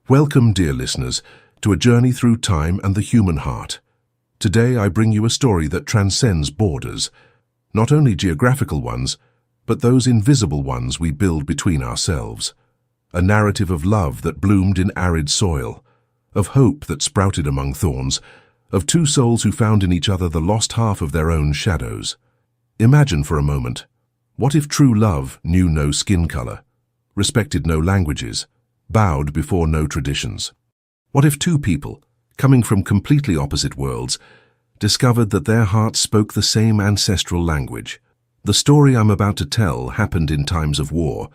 Welcome, dear listeners, to a journey through time and the human heart. Today I bring you a story that transcends borders, not only geographical ones, but those invisible ones we build between ourselves. A narrative of love that bloomed in arid soil, of hope that sprouted among thorns, of two souls who found in each other the lost half of their own shadows. Imagine for a moment, what if true love knew no skin color, respected no languages, bowed before no traditions? What if two people, coming from completely opposite worlds, discovered that their hearts spoke the same ancestral language? The story I'm about to tell happened in times of war,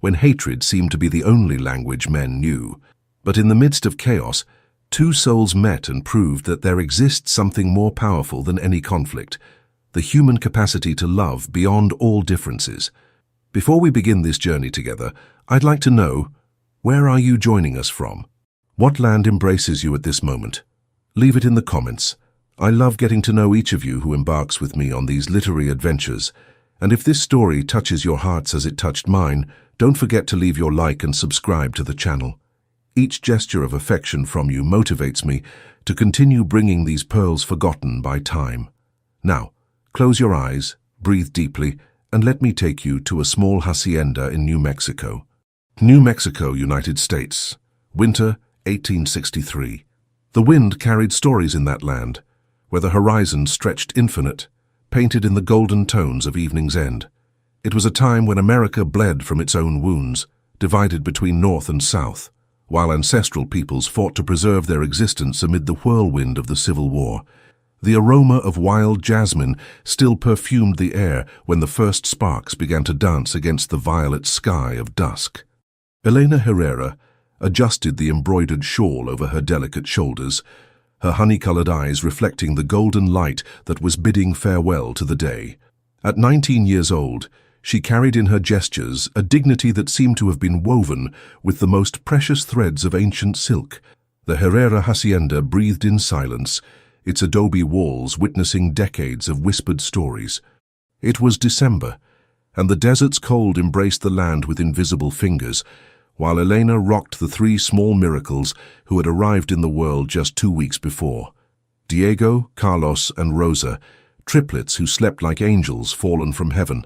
when hatred seemed to be the only language men knew. But in the midst of chaos, two souls met and proved that there exists something more powerful than any conflict, the human capacity to love beyond all differences. Before we begin this journey together, I'd like to know, where are you joining us from? What land embraces you at this moment? Leave it in the comments. I love getting to know each of you who embarks with me on these literary adventures. And if this story touches your hearts as it touched mine, don't forget to leave your like and subscribe to the channel. Each gesture of affection from you motivates me to continue bringing these pearls forgotten by time. Now, close your eyes, breathe deeply, and let me take you to a small hacienda in New Mexico. New Mexico, United States. Winter, 1863. The wind carried stories in that land, where the horizon stretched infinite, painted in the golden tones of evening's end. It was a time when America bled from its own wounds, divided between North and South, while ancestral peoples fought to preserve their existence amid the whirlwind of the Civil War. The aroma of wild jasmine still perfumed the air when the first sparks began to dance against the violet sky of dusk. Elena Herrera adjusted the embroidered shawl over her delicate shoulders, her honey-colored eyes reflecting the golden light that was bidding farewell to the day. At 19 years old, she carried in her gestures a dignity that seemed to have been woven with the most precious threads of ancient silk. The Herrera hacienda breathed in silence, its adobe walls witnessing decades of whispered stories. It was December, and the desert's cold embraced the land with invisible fingers, while Elena rocked the three small miracles who had arrived in the world just 2 weeks before. Diego, Carlos, and Rosa, triplets who slept like angels fallen from heaven,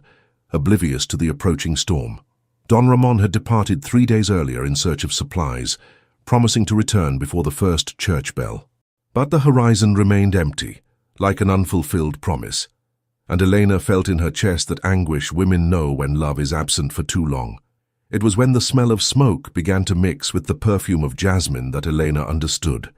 oblivious to the approaching storm. Don Ramon had departed 3 days earlier in search of supplies, promising to return before the first church bell. But the horizon remained empty, like an unfulfilled promise, and Elena felt in her chest that anguish women know when love is absent for too long. It was when the smell of smoke began to mix with the perfume of jasmine that Elena understood.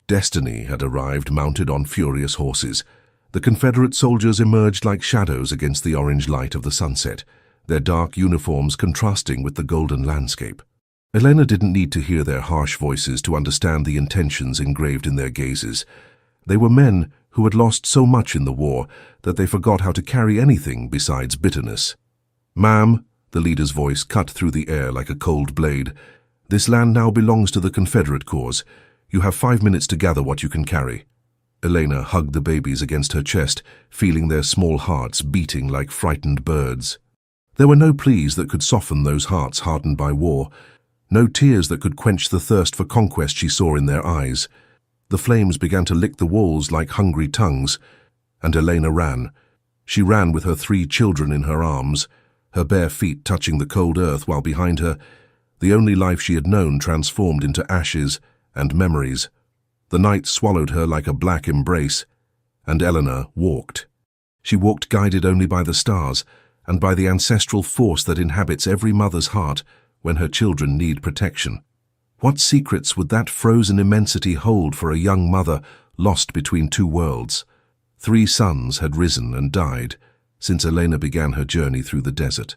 Destiny had arrived mounted on furious horses. The Confederate soldiers emerged like shadows against the orange light of the sunset, their dark uniforms contrasting with the golden landscape. Elena didn't need to hear their harsh voices to understand the intentions engraved in their gazes. They were men who had lost so much in the war that they forgot how to carry anything besides bitterness. "Ma'am," the leader's voice cut through the air like a cold blade, "this land now belongs to the Confederate cause. You have 5 minutes to gather what you can carry." Elena hugged the babies against her chest, feeling their small hearts beating like frightened birds. There were no pleas that could soften those hearts hardened by war, no tears that could quench the thirst for conquest she saw in their eyes. The flames began to lick the walls like hungry tongues, and Elena ran. She ran with her 3 children in her arms, her bare feet touching the cold earth while behind her, the only life she had known transformed into ashes and memories. The night swallowed her like a black embrace, and Elena walked. She walked guided only by the stars and by the ancestral force that inhabits every mother's heart when her children need protection. What secrets would that frozen immensity hold for a young mother lost between two worlds? 3 sons had risen and died since Elena began her journey through the desert.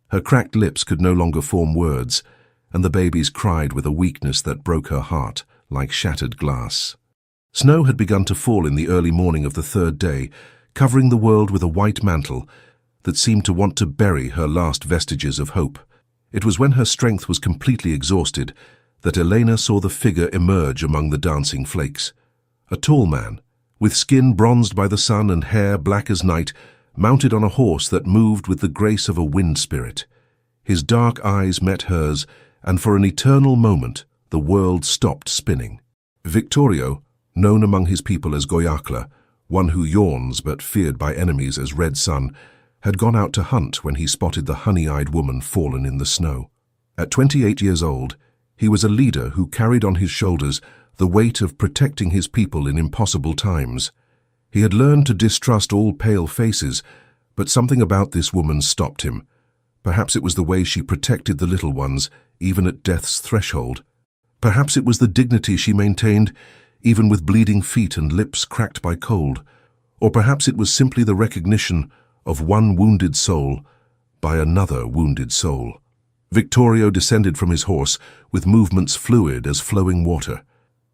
Her cracked lips could no longer form words, and the babies cried with a weakness that broke her heart like shattered glass. Snow had begun to fall in the early morning of the 3rd day, covering the world with a white mantle that seemed to want to bury her last vestiges of hope. It was when her strength was completely exhausted that Elena saw the figure emerge among the dancing flakes. A tall man, with skin bronzed by the sun and hair black as night, mounted on a horse that moved with the grace of a wind spirit. His dark eyes met hers, and for an eternal moment the world stopped spinning. Victorio, known among his people as Goyakla, one who yawns but feared by enemies as Red Sun, had gone out to hunt when he spotted the honey-eyed woman fallen in the snow. At 28 years old, he was a leader who carried on his shoulders the weight of protecting his people in impossible times. He had learned to distrust all pale faces, but something about this woman stopped him. Perhaps it was the way she protected the little ones, even at death's threshold. Perhaps it was the dignity she maintained, even with bleeding feet and lips cracked by cold. Or perhaps it was simply the recognition of one wounded soul by another wounded soul. Victorio descended from his horse with movements fluid as flowing water.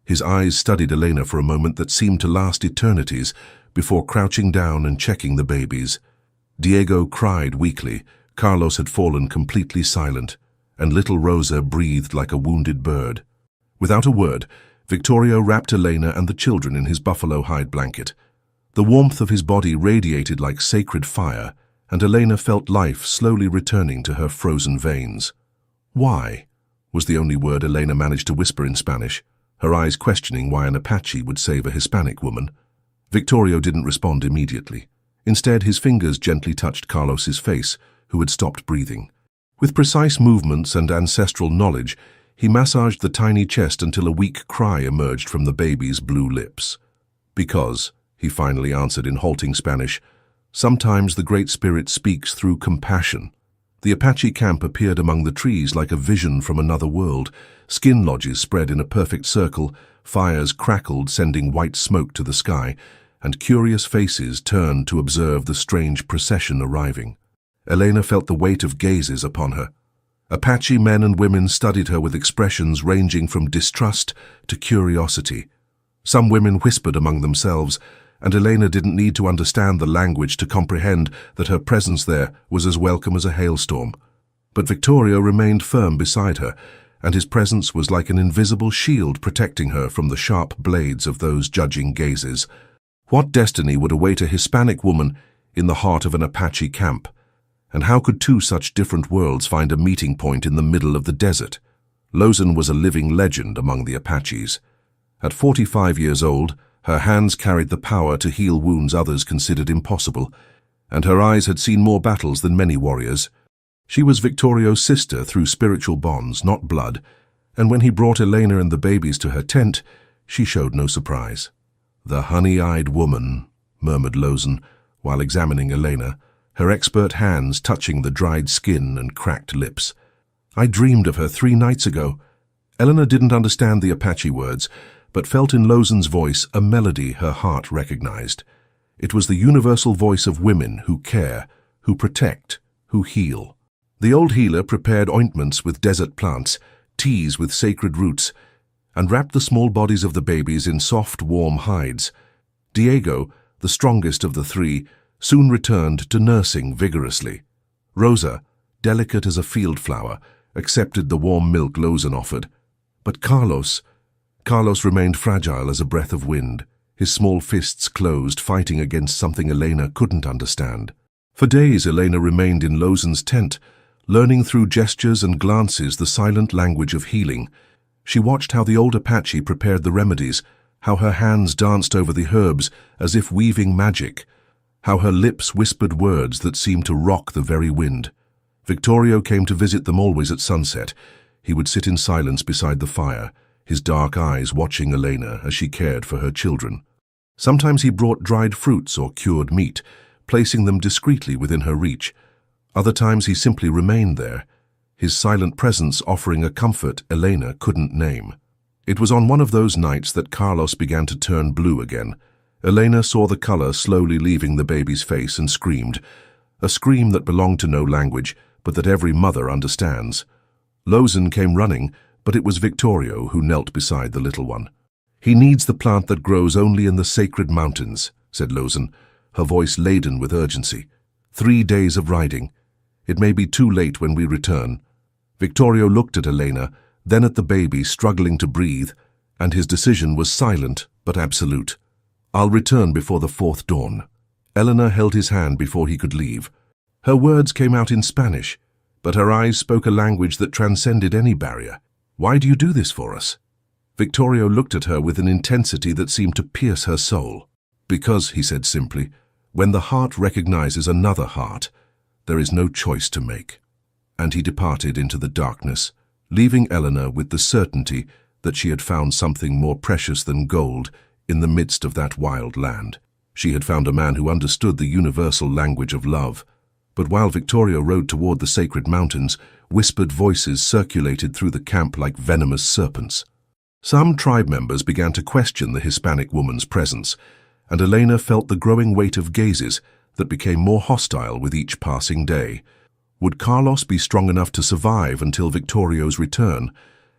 His eyes studied Elena for a moment that seemed to last eternities before crouching down and checking the babies. Diego cried weakly. Carlos had fallen completely silent, and little Rosa breathed like a wounded bird. Without a word, Victorio wrapped Elena and the children in his buffalo hide blanket. The warmth of his body radiated like sacred fire, and Elena felt life slowly returning to her frozen veins. "Why?" was the only word Elena managed to whisper in Spanish, her eyes questioning why an Apache would save a Hispanic woman. Victorio didn't respond immediately. Instead, his fingers gently touched Carlos's face, who had stopped breathing. With precise movements and ancestral knowledge, he massaged the tiny chest until a weak cry emerged from the baby's blue lips. "Because," he finally answered in halting Spanish, "sometimes the Great Spirit speaks through compassion." The Apache camp appeared among the trees like a vision from another world. Skin lodges spread in a perfect circle, fires crackled, sending white smoke to the sky, and curious faces turned to observe the strange procession arriving. Elena felt the weight of gazes upon her. Apache men and women studied her with expressions ranging from distrust to curiosity. Some women whispered among themselves, and Elena didn't need to understand the language to comprehend that her presence there was as welcome as a hailstorm. But Victorio remained firm beside her, and his presence was like an invisible shield protecting her from the sharp blades of those judging gazes. What destiny would await a Hispanic woman in the heart of an Apache camp? And how could two such different worlds find a meeting point in the middle of the desert? Lozan was a living legend among the Apaches. At 45 years old, her hands carried the power to heal wounds others considered impossible, and her eyes had seen more battles than many warriors. She was Victorio's sister through spiritual bonds, not blood, and when he brought Elena and the babies to her tent, she showed no surprise. "The honey-eyed woman," murmured Lozan, while examining Elena, her expert hands touching the dried skin and cracked lips. "I dreamed of her 3 nights ago." Elena didn't understand the Apache words, but felt in Lozan's voice a melody her heart recognized. It was the universal voice of women who care, who protect, who heal. The old healer prepared ointments with desert plants, teas with sacred roots, and wrapped the small bodies of the babies in soft, warm hides. Diego, the strongest of the 3, soon returned to nursing vigorously. Rosa, delicate as a field flower, accepted the warm milk Lozan offered. But Carlos remained fragile as a breath of wind, his small fists closed, fighting against something Elena couldn't understand. For days Elena remained in Lozan's tent, learning through gestures and glances the silent language of healing. She watched how the old Apache prepared the remedies, how her hands danced over the herbs as if weaving magic, how her lips whispered words that seemed to rock the very wind. Victorio came to visit them always at sunset. He would sit in silence beside the fire, his dark eyes watching Elena as she cared for her children. Sometimes he brought dried fruits or cured meat, placing them discreetly within her reach. Other times he simply remained there, his silent presence offering a comfort Elena couldn't name. It was on one of those nights that Carlos began to turn blue again. Elena saw the color slowly leaving the baby's face and screamed, a scream that belonged to no language, but that every mother understands. Lozan came running, but it was Victorio who knelt beside the little one. "He needs the plant that grows only in the sacred mountains," said Lozan, her voice laden with urgency. 3 days of riding. It may be too late when we return." Victorio looked at Elena, then at the baby struggling to breathe, and his decision was silent but absolute. "I'll return before the 4th dawn." Elena held his hand before he could leave. Her words came out in Spanish, but her eyes spoke a language that transcended any barrier. Why do you do this for us?" Victorio looked at her with an intensity that seemed to pierce her soul. "Because," he said simply, "when the heart recognizes another heart, there is no choice to make." And he departed into the darkness, leaving Eleanor with the certainty that she had found something more precious than gold in the midst of that wild land. She had found a man who understood the universal language of love. But while Victorio rode toward the sacred mountains, whispered voices circulated through the camp like venomous serpents. Some tribe members began to question the Hispanic woman's presence, and Elena felt the growing weight of gazes that became more hostile with each passing day. Would Carlos be strong enough to survive until Victorio's return?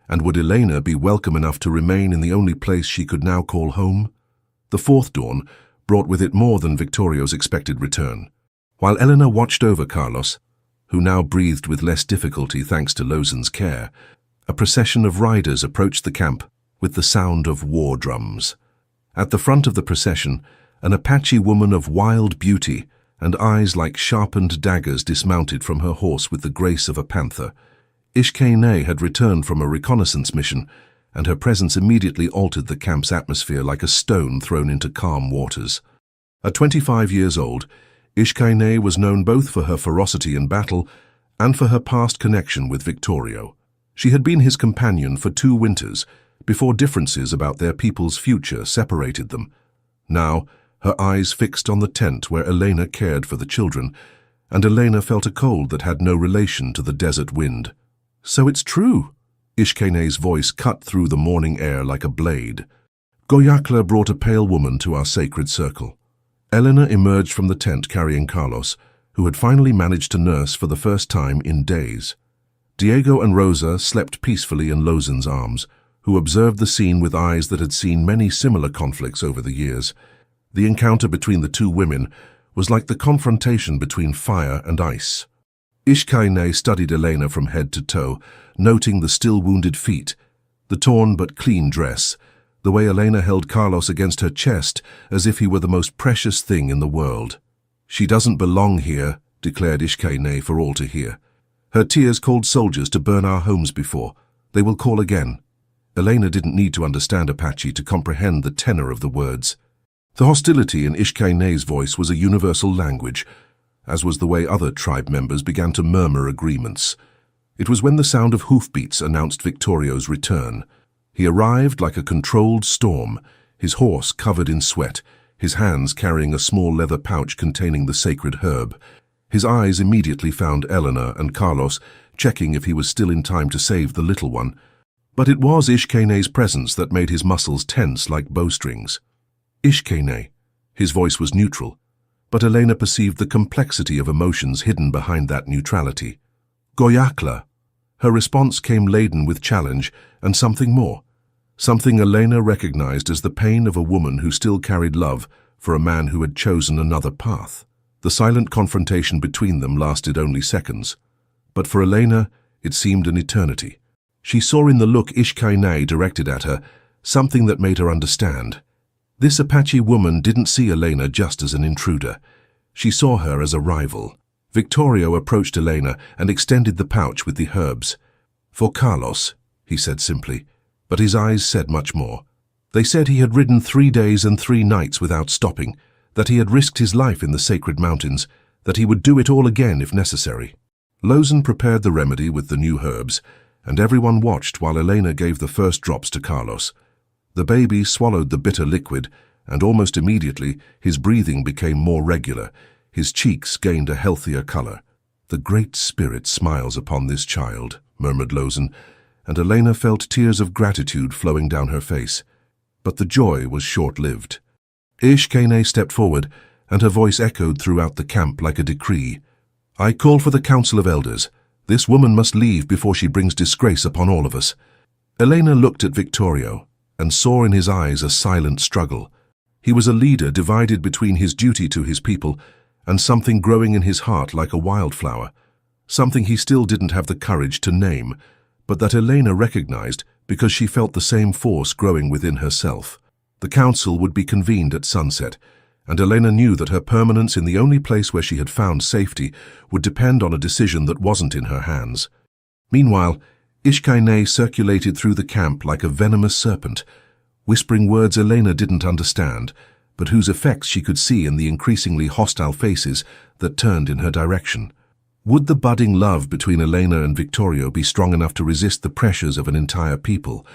And would Elena be welcome enough to remain in the only place she could now call home? The fourth dawn brought with it more than Victorio's expected return. While Eleanor watched over Carlos, who now breathed with less difficulty thanks to Lozan's care, a procession of riders approached the camp with the sound of war drums. At the front of the procession, an Apache woman of wild beauty and eyes like sharpened daggers dismounted from her horse with the grace of a panther. Ishkay had returned from a reconnaissance mission, and her presence immediately altered the camp's atmosphere like a stone thrown into calm waters. At 25 years old, Ishkay was known both for her ferocity in battle and for her past connection with Victorio. She had been his companion for 2 winters, before differences about their people's future separated them. Now, her eyes fixed on the tent where Elena cared for the children, and Elena felt a cold that had no relation to the desert wind. "So it's true." Ishkay's voice cut through the morning air like a blade. "Goyakla brought a pale woman to our sacred circle." Elena emerged from the tent carrying Carlos, who had finally managed to nurse for the first time in days. Diego and Rosa slept peacefully in Lozan's arms, who observed the scene with eyes that had seen many similar conflicts over the years. The encounter between the 2 women was like the confrontation between fire and ice. Ishkay studied Elena from head to toe, noting the still wounded feet, the torn but clean dress, the way Elena held Carlos against her chest as if he were the most precious thing in the world. "She doesn't belong here," declared Ishkay for all to hear. "Her tears called soldiers to burn our homes before. They will call again." Elena didn't need to understand Apache to comprehend the tenor of the words. The hostility in Ishkay's voice was a universal language, as was the way other tribe members began to murmur agreements. It was when the sound of hoofbeats announced Victorio's return. He arrived like a controlled storm, his horse covered in sweat, his hands carrying a small leather pouch containing the sacred herb. His eyes immediately found Eleanor and Carlos, checking if he was still in time to save the little one. But it was Ishkay's presence that made his muscles tense like bowstrings. "Ishkay." His voice was neutral, but Elena perceived the complexity of emotions hidden behind that neutrality. "Goyakla." Her response came laden with challenge and something more, something Elena recognized as the pain of a woman who still carried love for a man who had chosen another path. The silent confrontation between them lasted only seconds, but for Elena it seemed an eternity. She saw in the look Ishkay directed at her something that made her understand. This Apache woman didn't see Elena just as an intruder. She saw her as a rival. Victorio approached Elena and extended the pouch with the herbs. "For Carlos," he said simply, but his eyes said much more. They said he had ridden 3 days and 3 nights without stopping, that he had risked his life in the sacred mountains, that he would do it all again if necessary. Lozan prepared the remedy with the new herbs, and everyone watched while Elena gave the first drops to Carlos. The baby swallowed the bitter liquid, and almost immediately his breathing became more regular. His cheeks gained a healthier color. "The Great Spirit smiles upon this child," murmured Lozan, and Elena felt tears of gratitude flowing down her face. But the joy was short-lived. Ishkay stepped forward, and her voice echoed throughout the camp like a decree. "I call for the Council of Elders. This woman must leave before she brings disgrace upon all of us." Elena looked at Victorio and saw in his eyes a silent struggle. He was a leader divided between his duty to his people and something growing in his heart like a wildflower, something he still didn't have the courage to name, but that Elena recognized because she felt the same force growing within herself. The council would be convened at sunset, and Elena knew that her permanence in the only place where she had found safety would depend on a decision that wasn't in her hands. Meanwhile, Ishkaine circulated through the camp like a venomous serpent, whispering words Elena didn't understand, but whose effects she could see in the increasingly hostile faces that turned in her direction. Would the budding love between Elena and Victorio be strong enough to resist the pressures of an entire people,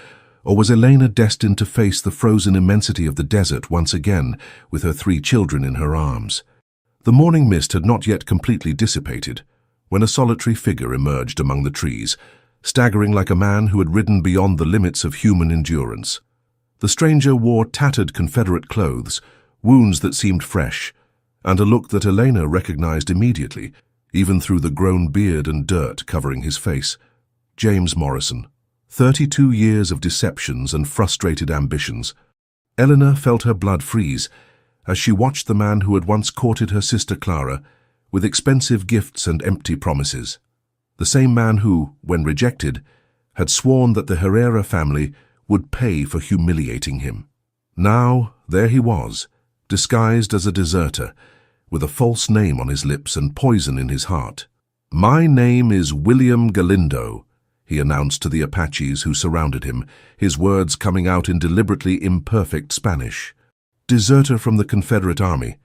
or was Elena destined to face the frozen immensity of the desert once again with her 3 children in her arms? The morning mist had not yet completely dissipated when a solitary figure emerged among the trees, staggering like a man who had ridden beyond the limits of human endurance. The stranger wore tattered Confederate clothes, wounds that seemed fresh, and a look that Elena recognized immediately, even through the grown beard and dirt covering his face. James Morrison. 32 years of deceptions and frustrated ambitions. Eleanor felt her blood freeze as she watched the man who had once courted her sister Clara with expensive gifts and empty promises. The same man who, when rejected, had sworn that the Herrera family would pay for humiliating him. Now, there he was, disguised as a deserter, with a false name on his lips and poison in his heart. "My name is William Galindo," he announced to the Apaches who surrounded him, his words coming out in deliberately imperfect Spanish. "Deserter from the Confederate Army.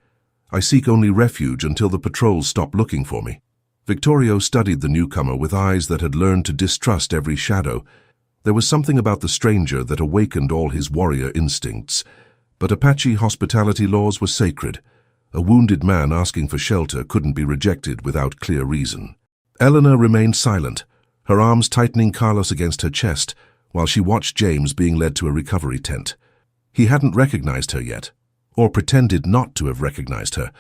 I seek only refuge until the patrols stop looking for me." Victorio studied the newcomer with eyes that had learned to distrust every shadow. There was something about the stranger that awakened all his warrior instincts, but Apache hospitality laws were sacred. A wounded man asking for shelter couldn't be rejected without clear reason. Eleanor remained silent, her arms tightening Carlos against her chest, while she watched James being led to a recovery tent. He hadn't recognized her yet, or pretended not to have recognized her,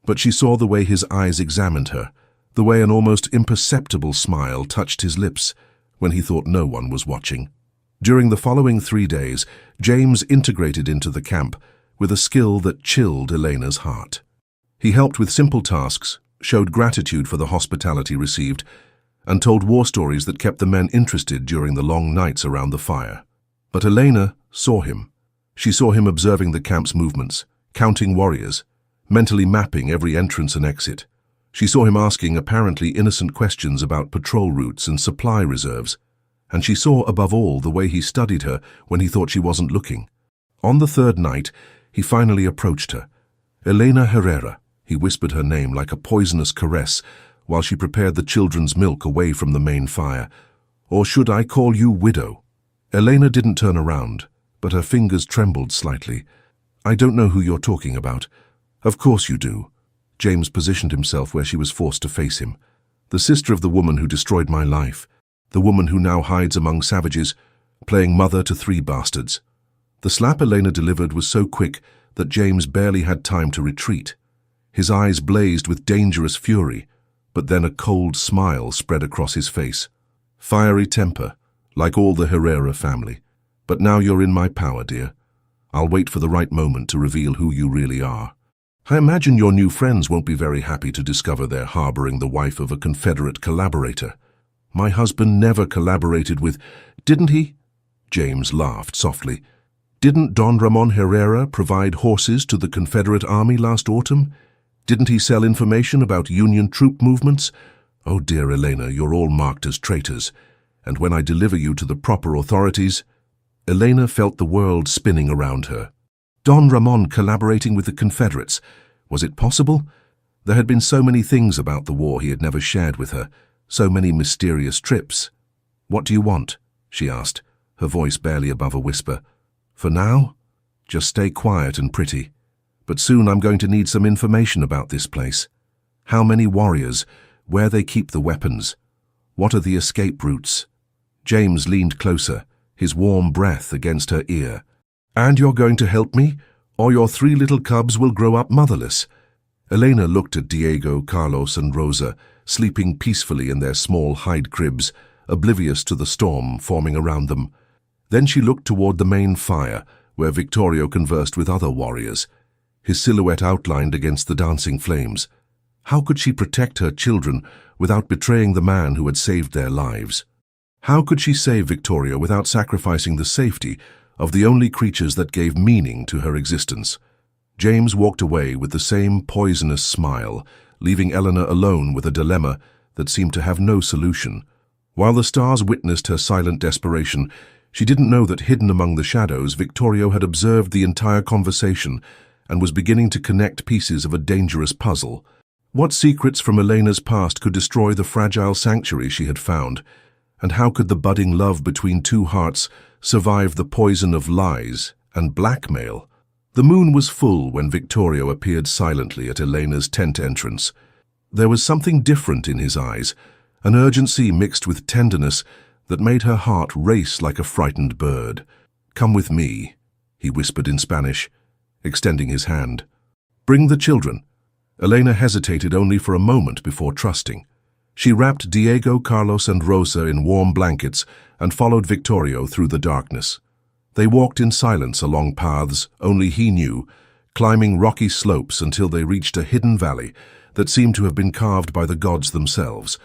but she saw the way his eyes examined her, the way an almost imperceptible smile touched his lips when he thought no one was watching. During the following 3 days, James integrated into the camp with a skill that chilled Elena's heart. He helped with simple tasks, showed gratitude for the hospitality received, and told war stories that kept the men interested during the long nights around the fire. But Elena saw him. She saw him observing the camp's movements, counting warriors, mentally mapping every entrance and exit. She saw him asking apparently innocent questions about patrol routes and supply reserves, and she saw above all the way he studied her when he thought she wasn't looking. On the 3rd night, he finally approached her. "Elena Herrera," he whispered her name like a poisonous caress while she prepared the children's milk away from the main fire. "Or should I call you widow?" Elena didn't turn around, but her fingers trembled slightly. "I don't know who you're talking about." "Of course you do." James positioned himself where she was forced to face him. "The sister of the woman who destroyed my life. The woman who now hides among savages, playing mother to 3 bastards." The slap Elena delivered was so quick that James barely had time to retreat. His eyes blazed with dangerous fury, but then a cold smile spread across his face. "Fiery temper, like all the Herrera family. But now you're in my power, dear. I'll wait for the right moment to reveal who you really are. I imagine your new friends won't be very happy to discover they're harboring the wife of a Confederate collaborator. My husband never collaborated with—" "Didn't he?" James laughed softly. "Didn't Don Ramon Herrera provide horses to the Confederate Army last autumn? Didn't he sell information about Union troop movements? Oh dear Elena, you're all marked as traitors. And when I deliver you to the proper authorities—" Elena felt the world spinning around her. Don Ramon collaborating with the Confederates. Was it possible? There had been so many things about the war he had never shared with her, so many mysterious trips. "What do you want?" she asked, her voice barely above a whisper. "For now, just stay quiet and pretty. But soon I'm going to need some information about this place. How many warriors? Where they keep the weapons? What are the escape routes?" James leaned closer, his warm breath against her ear. "And you're going to help me, or your 3 little cubs will grow up motherless." Elena looked at Diego, Carlos, and Rosa, sleeping peacefully in their small hide cribs, oblivious to the storm forming around them. Then she looked toward the main fire, where Victorio conversed with other warriors, his silhouette outlined against the dancing flames. How could she protect her children without betraying the man who had saved their lives? How could she save Victoria without sacrificing the safety of the only creatures that gave meaning to her existence? James walked away with the same poisonous smile, leaving Eleanor alone with a dilemma that seemed to have no solution. While the stars witnessed her silent desperation, she didn't know that hidden among the shadows, Victorio had observed the entire conversation and was beginning to connect pieces of a dangerous puzzle. What secrets from Elena's past could destroy the fragile sanctuary she had found? And how could the budding love between two hearts survive the poison of lies and blackmail? The moon was full when Victorio appeared silently at Elena's tent entrance. There was something different in his eyes, an urgency mixed with tenderness that made her heart race like a frightened bird. "Come with me," he whispered in Spanish, extending his hand. "Bring the children." Elena hesitated only for a moment before trusting. She wrapped Diego, Carlos, and Rosa in warm blankets and followed Victorio through the darkness. They walked in silence along paths only he knew, climbing rocky slopes until they reached a hidden valley that seemed to have been carved by the gods themselves.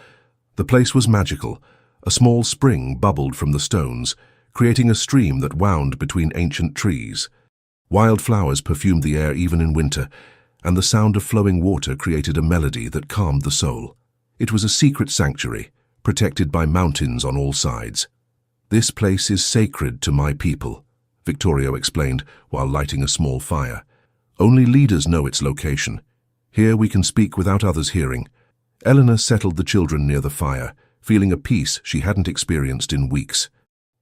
The place was magical. A small spring bubbled from the stones, creating a stream that wound between ancient trees. Wild flowers perfumed the air even in winter, and the sound of flowing water created a melody that calmed the soul. It was a secret sanctuary, protected by mountains on all sides. "This place is sacred to my people," Victorio explained while lighting a small fire. "Only leaders know its location. Here we can speak without others hearing." Elena settled the children near the fire, feeling a peace she hadn't experienced in weeks.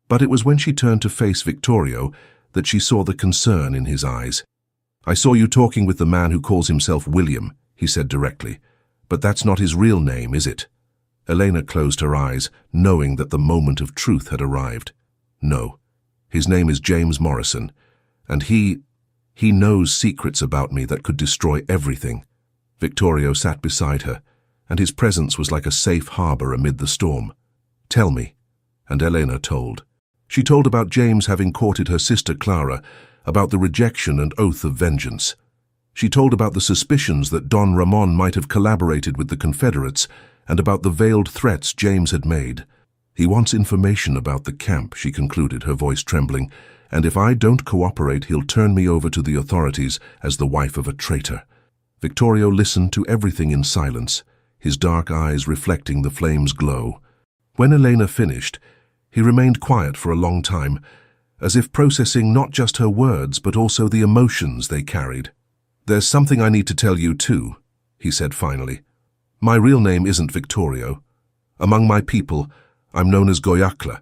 But it was when she turned to face Victorio that she saw the concern in his eyes. "I saw you talking with the man who calls himself William," he said directly. "But that's not his real name, is it?" Elena closed her eyes, knowing that the moment of truth had arrived. "No. His name is James Morrison, and he knows secrets about me that could destroy everything." Victorio sat beside her, and his presence was like a safe harbor amid the storm. "Tell me." And Elena told. She told about James having courted her sister Clara, about the rejection and oath of vengeance. She told about the suspicions that Don Ramon might have collaborated with the Confederates, and about the veiled threats James had made. "He wants information about the camp," she concluded, her voice trembling, "and if I don't cooperate, he'll turn me over to the authorities as the wife of a traitor." Victorio listened to everything in silence, his dark eyes reflecting the flame's glow. When Elena finished, he remained quiet for a long time, as if processing not just her words but also the emotions they carried. "There's something I need to tell you too," he said finally. "My real name isn't Victorio. Among my people, I'm known as Goyakla,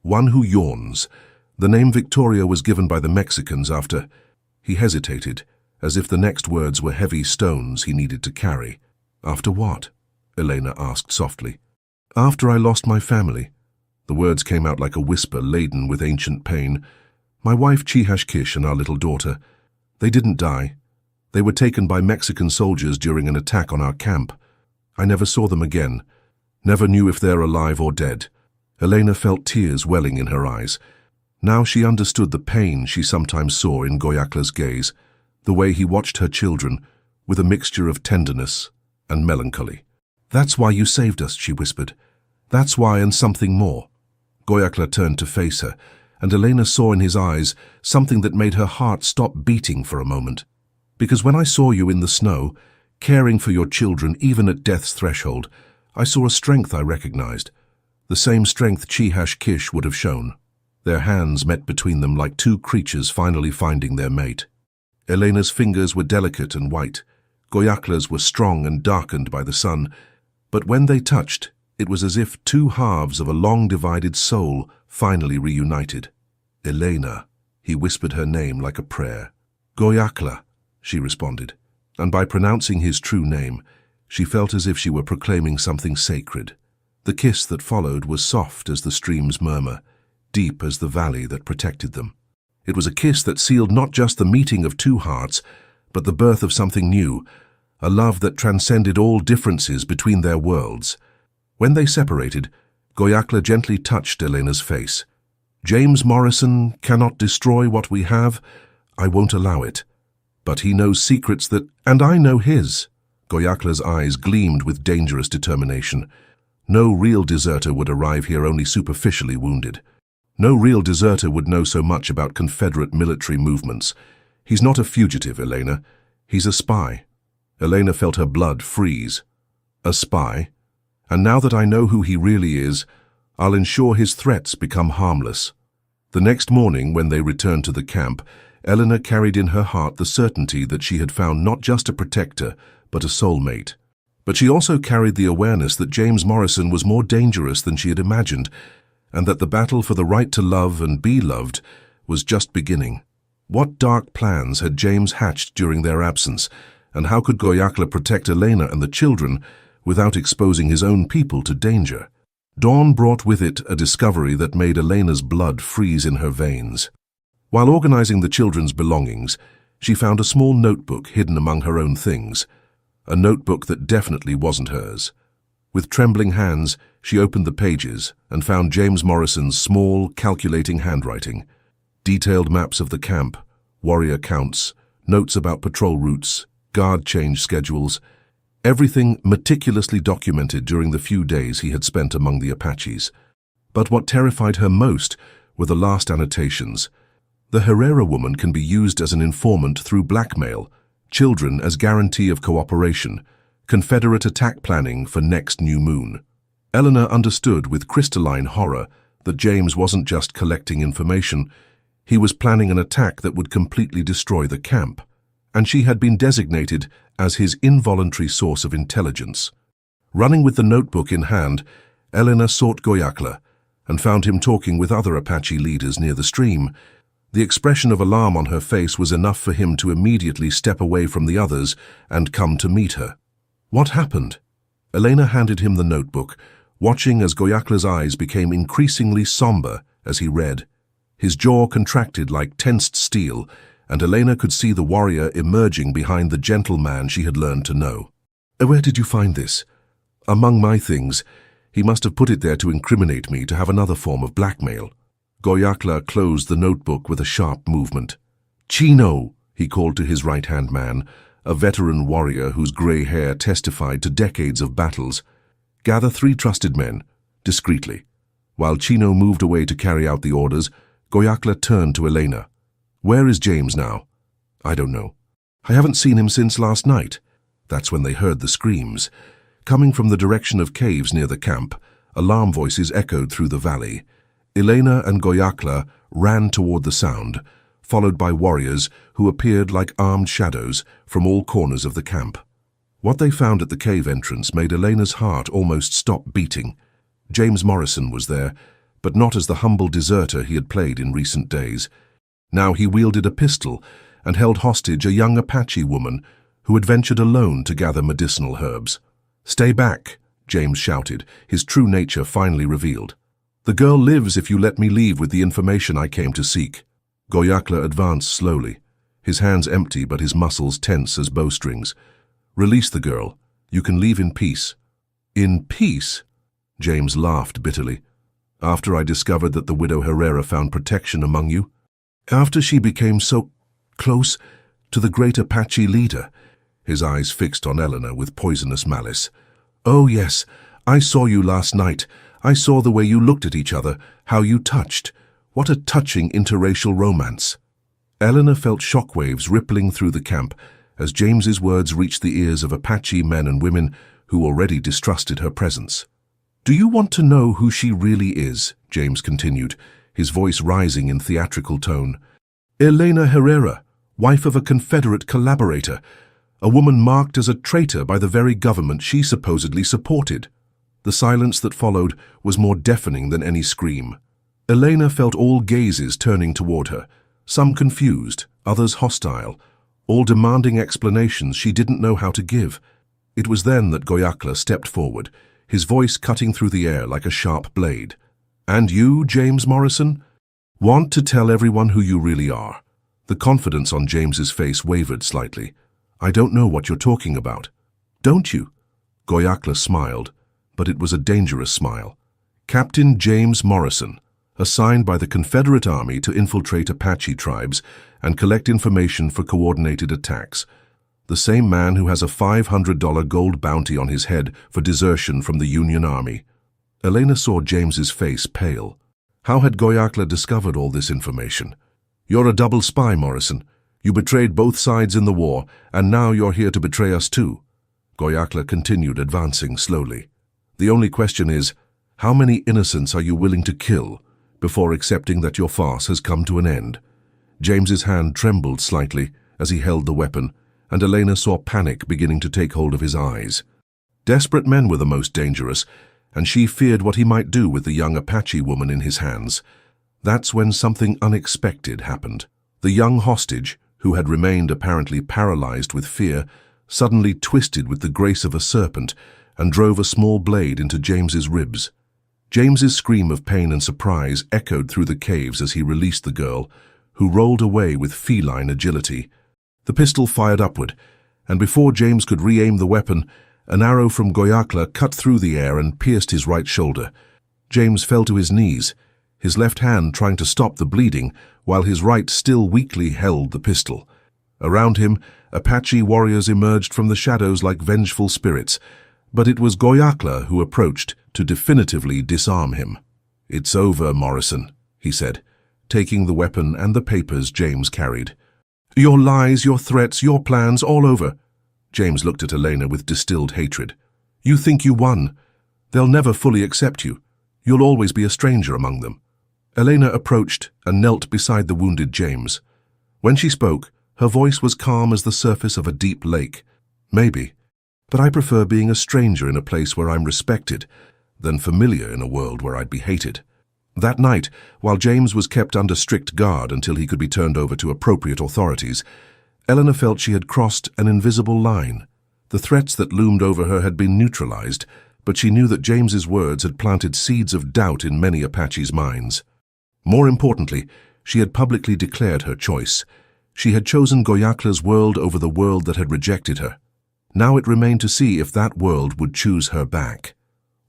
one who yawns. The name Victorio was given by the Mexicans after—" He hesitated, as if the next words were heavy stones he needed to carry. "After what?" Elena asked softly. "After I lost my family." The words came out like a whisper laden with ancient pain. "My wife Chihashkish and our little daughter. They didn't die. They were taken by Mexican soldiers during an attack on our camp. I never saw them again. Never knew if they're alive or dead." Elena felt tears welling in her eyes. Now she understood the pain she sometimes saw in Goyakla's gaze, the way he watched her children, with a mixture of tenderness and melancholy. "That's why you saved us," she whispered. "That's why, and something more." Goyakla turned to face her, and Elena saw in his eyes something that made her heart stop beating for a moment. "Because when I saw you in the snow, caring for your children even at death's threshold, I saw a strength I recognized, the same strength Chihashkish would have shown." Their hands met between them like two creatures finally finding their mate. Elena's fingers were delicate and white. Goyakla's were strong and darkened by the sun, but when they touched, it was as if two halves of a long-divided soul finally reunited. "Elena," he whispered her name like a prayer. "Goyakla," she responded, and by pronouncing his true name, she felt as if she were proclaiming something sacred. The kiss that followed was soft as the stream's murmur, deep as the valley that protected them. It was a kiss that sealed not just the meeting of two hearts, but the birth of something new, a love that transcended all differences between their worlds. When they separated, Goyakla gently touched Elena's face. "James Morrison cannot destroy what we have. I won't allow it. But he knows secrets that— and I know his." Goyakla's eyes gleamed with dangerous determination. No real deserter would arrive here only superficially wounded. No real deserter would know so much about Confederate military movements. "He's not a fugitive, Elena. He's a spy." Elena felt her blood freeze. "A spy? And now that I know who he really is, I'll ensure his threats become harmless." The next morning, when they returned to the camp, Eleanor carried in her heart the certainty that she had found not just a protector, but a soulmate. But she also carried the awareness that James Morrison was more dangerous than she had imagined, and that the battle for the right to love and be loved was just beginning. What dark plans had James hatched during their absence, and how could Goyakla protect Elena and the children without exposing his own people to danger? Dawn brought with it a discovery that made Elena's blood freeze in her veins. While organizing the children's belongings, she found a small notebook hidden among her own things, a notebook that definitely wasn't hers. With trembling hands, she opened the pages and found James Morrison's small, calculating handwriting. Detailed maps of the camp, warrior counts, notes about patrol routes, guard change schedules, everything meticulously documented during the few days he had spent among the Apaches. But what terrified her most were the last annotations. The Herrera woman can be used as an informant through blackmail, children as guarantee of cooperation, Confederate attack planning for next new moon. Eleanor understood with crystalline horror that James wasn't just collecting information, he was planning an attack that would completely destroy the camp, and she had been designated as his involuntary source of intelligence. Running with the notebook in hand, Eleanor sought Goyakla and found him talking with other Apache leaders near the stream. The expression of alarm on her face was enough for him to immediately step away from the others and come to meet her. What happened? Elena handed him the notebook, watching as Goyakla's eyes became increasingly somber as he read. His jaw contracted like tensed steel, and Elena could see the warrior emerging behind the gentle man she had learned to know. "Where did you find this?" "Among my things. He must have put it there to incriminate me, to have another form of blackmail." Goyakla closed the notebook with a sharp movement. "Chino," he called to his right-hand man, a veteran warrior whose grey hair testified to decades of battles. "Gather 3 trusted men, discreetly." While Chino moved away to carry out the orders, Goyakla turned to Elena. "Where is James now?" "I don't know. I haven't seen him since last night." That's when they heard the screams. Coming from the direction of caves near the camp, alarm voices echoed through the valley. Elena and Goyakla ran toward the sound, followed by warriors who appeared like armed shadows from all corners of the camp. What they found at the cave entrance made Elena's heart almost stop beating. James Morrison was there, but not as the humble deserter he had played in recent days. Now he wielded a pistol and held hostage a young Apache woman who had ventured alone to gather medicinal herbs. "Stay back," James shouted, his true nature finally revealed. "The girl lives if you let me leave with the information I came to seek." Goyakla advanced slowly, his hands empty but his muscles tense as bowstrings. "Release the girl. You can leave in peace." "In peace?" James laughed bitterly. "After I discovered that the widow Herrera found protection among you? After she became so close to the great Apache leader?" His eyes fixed on Eleanor with poisonous malice. "Oh yes, I saw you last night. I saw the way you looked at each other, how you touched. What a touching interracial romance." Eleanor felt shockwaves rippling through the camp as James's words reached the ears of Apache men and women who already distrusted her presence. "Do you want to know who she really is?" James continued, his voice rising in theatrical tone. "Elena Herrera, wife of a Confederate collaborator, a woman marked as a traitor by the very government she supposedly supported." The silence that followed was more deafening than any scream. Elena felt all gazes turning toward her, some confused, others hostile, all demanding explanations she didn't know how to give. It was then that Goyakla stepped forward, his voice cutting through the air like a sharp blade. "And you, James Morrison, want to tell everyone who you really are?" The confidence on James's face wavered slightly. "I don't know what you're talking about." "Don't you?" Goyakla smiled, but it was a dangerous smile. "Captain James Morrison, assigned by the Confederate Army to infiltrate Apache tribes and collect information for coordinated attacks. The same man who has a $500 gold bounty on his head for desertion from the Union Army." Elena saw James's face pale. How had Goyakla discovered all this information? "You're a double spy, Morrison. You betrayed both sides in the war, and now you're here to betray us too." Goyakla continued, advancing slowly. "The only question is, How many innocents are you willing to kill before accepting that your farce has come to an end? James's hand trembled slightly as he held the weapon, and Elena saw panic beginning to take hold of his eyes. Desperate men were the most dangerous, and she feared what he might do with the young Apache woman in his hands. That's when something unexpected happened. The young hostage, who had remained apparently paralyzed with fear, suddenly twisted with the grace of a serpent and drove a small blade into James's ribs. James's scream of pain and surprise echoed through the caves as he released the girl, who rolled away with feline agility. The pistol fired upward, and before James could re-aim the weapon, an arrow from Goyakla cut through the air and pierced his right shoulder. James fell to his knees, his left hand trying to stop the bleeding, while his right still weakly held the pistol. Around him, Apache warriors emerged from the shadows like vengeful spirits, but it was Goyakla who approached to definitively disarm him. "It's over, Morrison," he said, taking the weapon and the papers James carried. "Your lies, your threats, your plans, all over." James looked at Elena with distilled hatred. "You think you won. They'll never fully accept you. You'll always be a stranger among them." Elena approached and knelt beside the wounded James. When she spoke, her voice was calm as the surface of a deep lake. "Maybe, but I prefer being a stranger in a place where I'm respected than familiar in a world where I'd be hated." That night, while James was kept under strict guard until he could be turned over to appropriate authorities, Elena felt she had crossed an invisible line. The threats that loomed over her had been neutralized, but she knew that James's words had planted seeds of doubt in many Apaches' minds. More importantly, she had publicly declared her choice. She had chosen Goyakla's world over the world that had rejected her. Now it remained to see if that world would choose her back.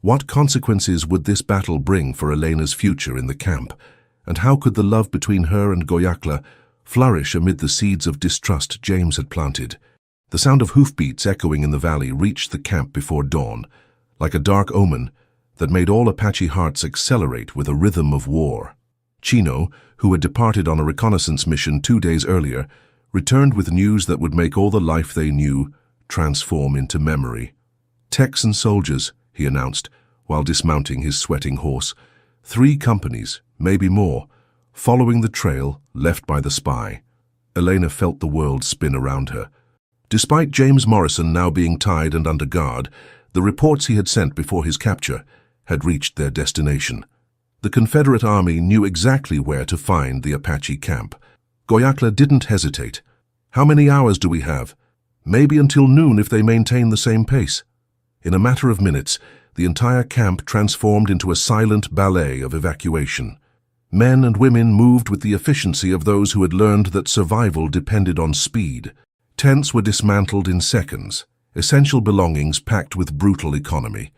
What consequences would this battle bring for Elena's future in the camp, and how could the love between her and Goyakla flourish amid the seeds of distrust James had planted? The sound of hoofbeats echoing in the valley reached the camp before dawn, like a dark omen that made all Apache hearts accelerate with a rhythm of war. Chino, who had departed on a reconnaissance mission 2 days earlier, returned with news that would make all the life they knew transform into memory. "Texan soldiers," he announced, while dismounting his sweating horse. 3 companies, maybe more, following the trail left by the spy. Elena felt the world spin around her. Despite James Morrison now being tied and under guard, the reports he had sent before his capture had reached their destination. The Confederate Army knew exactly where to find the Apache camp. Goyakla didn't hesitate. "How many hours do we have?" "Maybe until noon if they maintain the same pace." In a matter of minutes, the entire camp transformed into a silent ballet of evacuation. Men and women moved with the efficiency of those who had learned that survival depended on speed. Tents were dismantled in seconds, essential belongings packed with brutal economy.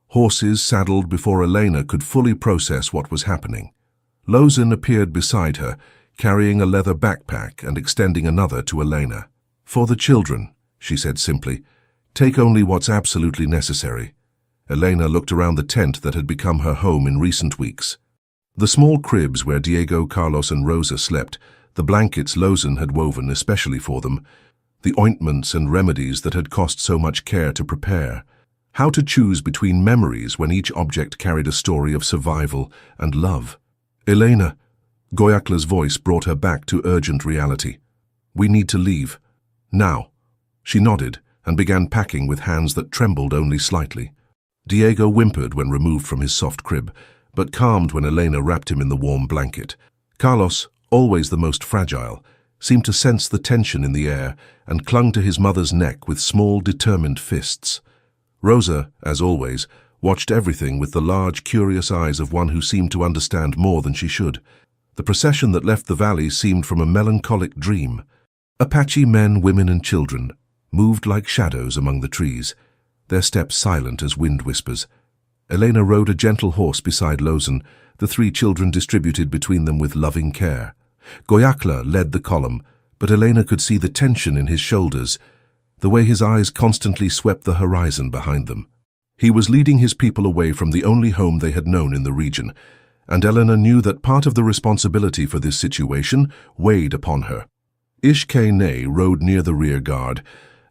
Horses saddled before Elena could fully process what was happening. Lozin appeared beside her, carrying a leather backpack and extending another to Elena. "For the children," she said simply. "Take only what's absolutely necessary." Elena looked around the tent that had become her home in recent weeks. The small cribs where Diego, Carlos and Rosa slept, the blankets Lozin had woven especially for them, the ointments and remedies that had cost so much care to prepare. How to choose between memories when each object carried a story of survival and love. "Elena," Goyakla's voice brought her back to urgent reality. "We need to leave. Now." She nodded and began packing with hands that trembled only slightly. Diego whimpered when removed from his soft crib, but calmed when Elena wrapped him in the warm blanket. Carlos, always the most fragile, seemed to sense the tension in the air and clung to his mother's neck with small, determined fists. Rosa, as always, watched everything with the large, curious eyes of one who seemed to understand more than she should. The procession that left the valley seemed from a melancholic dream. Apache men, women and children moved like shadows among the trees, their steps silent as wind whispers. Elena rode a gentle horse beside Lozin, the 3 children distributed between them with loving care. Goyakla led the column, but Elena could see the tension in his shoulders, the way his eyes constantly swept the horizon behind them. He was leading his people away from the only home they had known in the region, and Elena knew that part of the responsibility for this situation weighed upon her. Ishkay rode near the rear guard,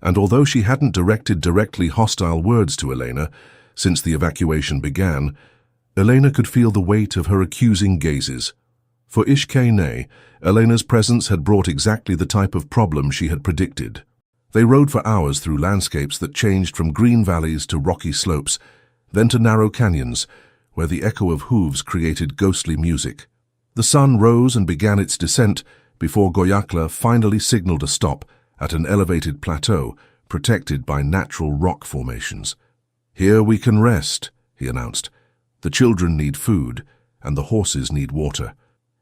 and although she hadn't directly hostile words to Elena since the evacuation began, Elena could feel the weight of her accusing gazes. For Ishkay, Elena's presence had brought exactly the type of problem she had predicted. They rode for hours through landscapes that changed from green valleys to rocky slopes, then to narrow canyons, where the echo of hooves created ghostly music. The sun rose and began its descent before Goyakla finally signaled a stop at an elevated plateau protected by natural rock formations. "Here we can rest," he announced. "The children need food, and the horses need water."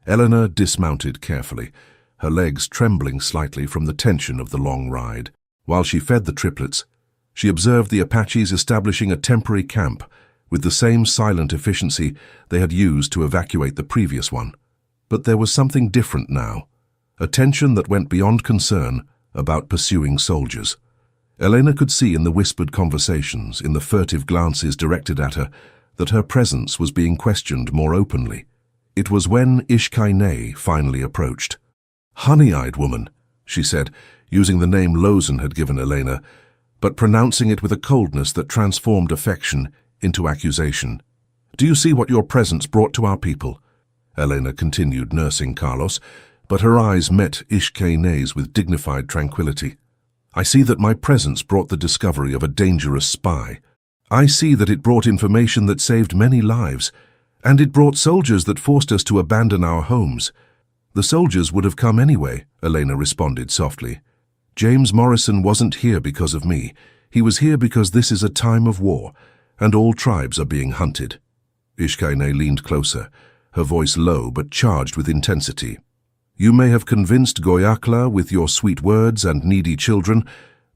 Elena dismounted carefully, her legs trembling slightly from the tension of the long ride. While she fed the triplets, she observed the Apaches establishing a temporary camp with the same silent efficiency they had used to evacuate the previous one. But there was something different now, a tension that went beyond concern about pursuing soldiers. Elena could see in the whispered conversations, in the furtive glances directed at her, that her presence was being questioned more openly. It was when Ishkay finally approached. "Honey-eyed woman," she said, using the name Lozen had given Elena, but pronouncing it with a coldness that transformed affection into accusation. "Do you see what your presence brought to our people?" Elena continued nursing Carlos, but her eyes met Ishkay's with dignified tranquility. "I see that my presence brought the discovery of a dangerous spy. I see that it brought information that saved many lives, and it brought soldiers that forced us to abandon our homes." "The soldiers would have come anyway," Elena responded softly. "James Morrison wasn't here because of me. He was here because this is a time of war, and all tribes are being hunted." Ishkay leaned closer, her voice low but charged with intensity. "You may have convinced Goyakla with your sweet words and needy children,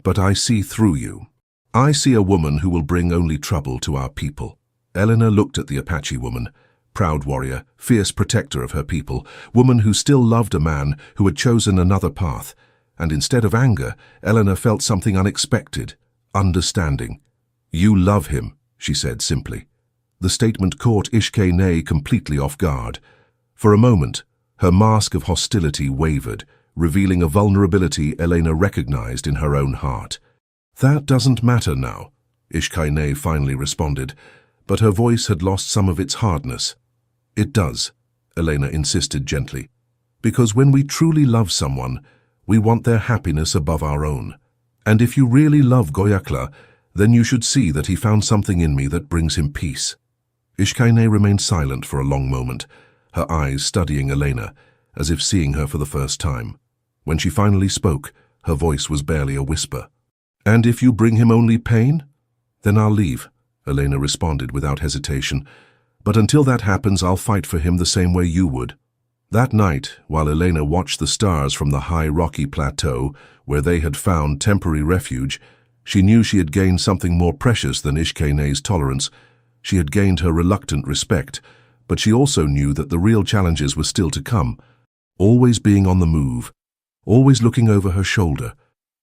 but I see through you. I see a woman who will bring only trouble to our people." Elena looked at the Apache woman, proud warrior, fierce protector of her people, woman who still loved a man who had chosen another path, and instead of anger, Elena felt something unexpected, understanding. "You love him," she said simply. The statement caught Ishkay completely off guard. For a moment, her mask of hostility wavered, revealing a vulnerability Elena recognized in her own heart. "That doesn't matter now," Ishkay finally responded, but her voice had lost some of its hardness. "It does," Elena insisted gently, "because when we truly love someone, we want their happiness above our own. And if you really love Goyakla, then you should see that he found something in me that brings him peace." Ishkay remained silent for a long moment, her eyes studying Elena, as if seeing her for the first time. When she finally spoke, her voice was barely a whisper. "And if you bring him only pain? Then I'll leave," Elena responded without hesitation. "But until that happens, I'll fight for him the same way you would." That night, while Elena watched the stars from the high rocky plateau where they had found temporary refuge, she knew she had gained something more precious than Ishkay's tolerance. She had gained her reluctant respect, but she also knew that the real challenges were still to come. Always being on the move, always looking over her shoulder,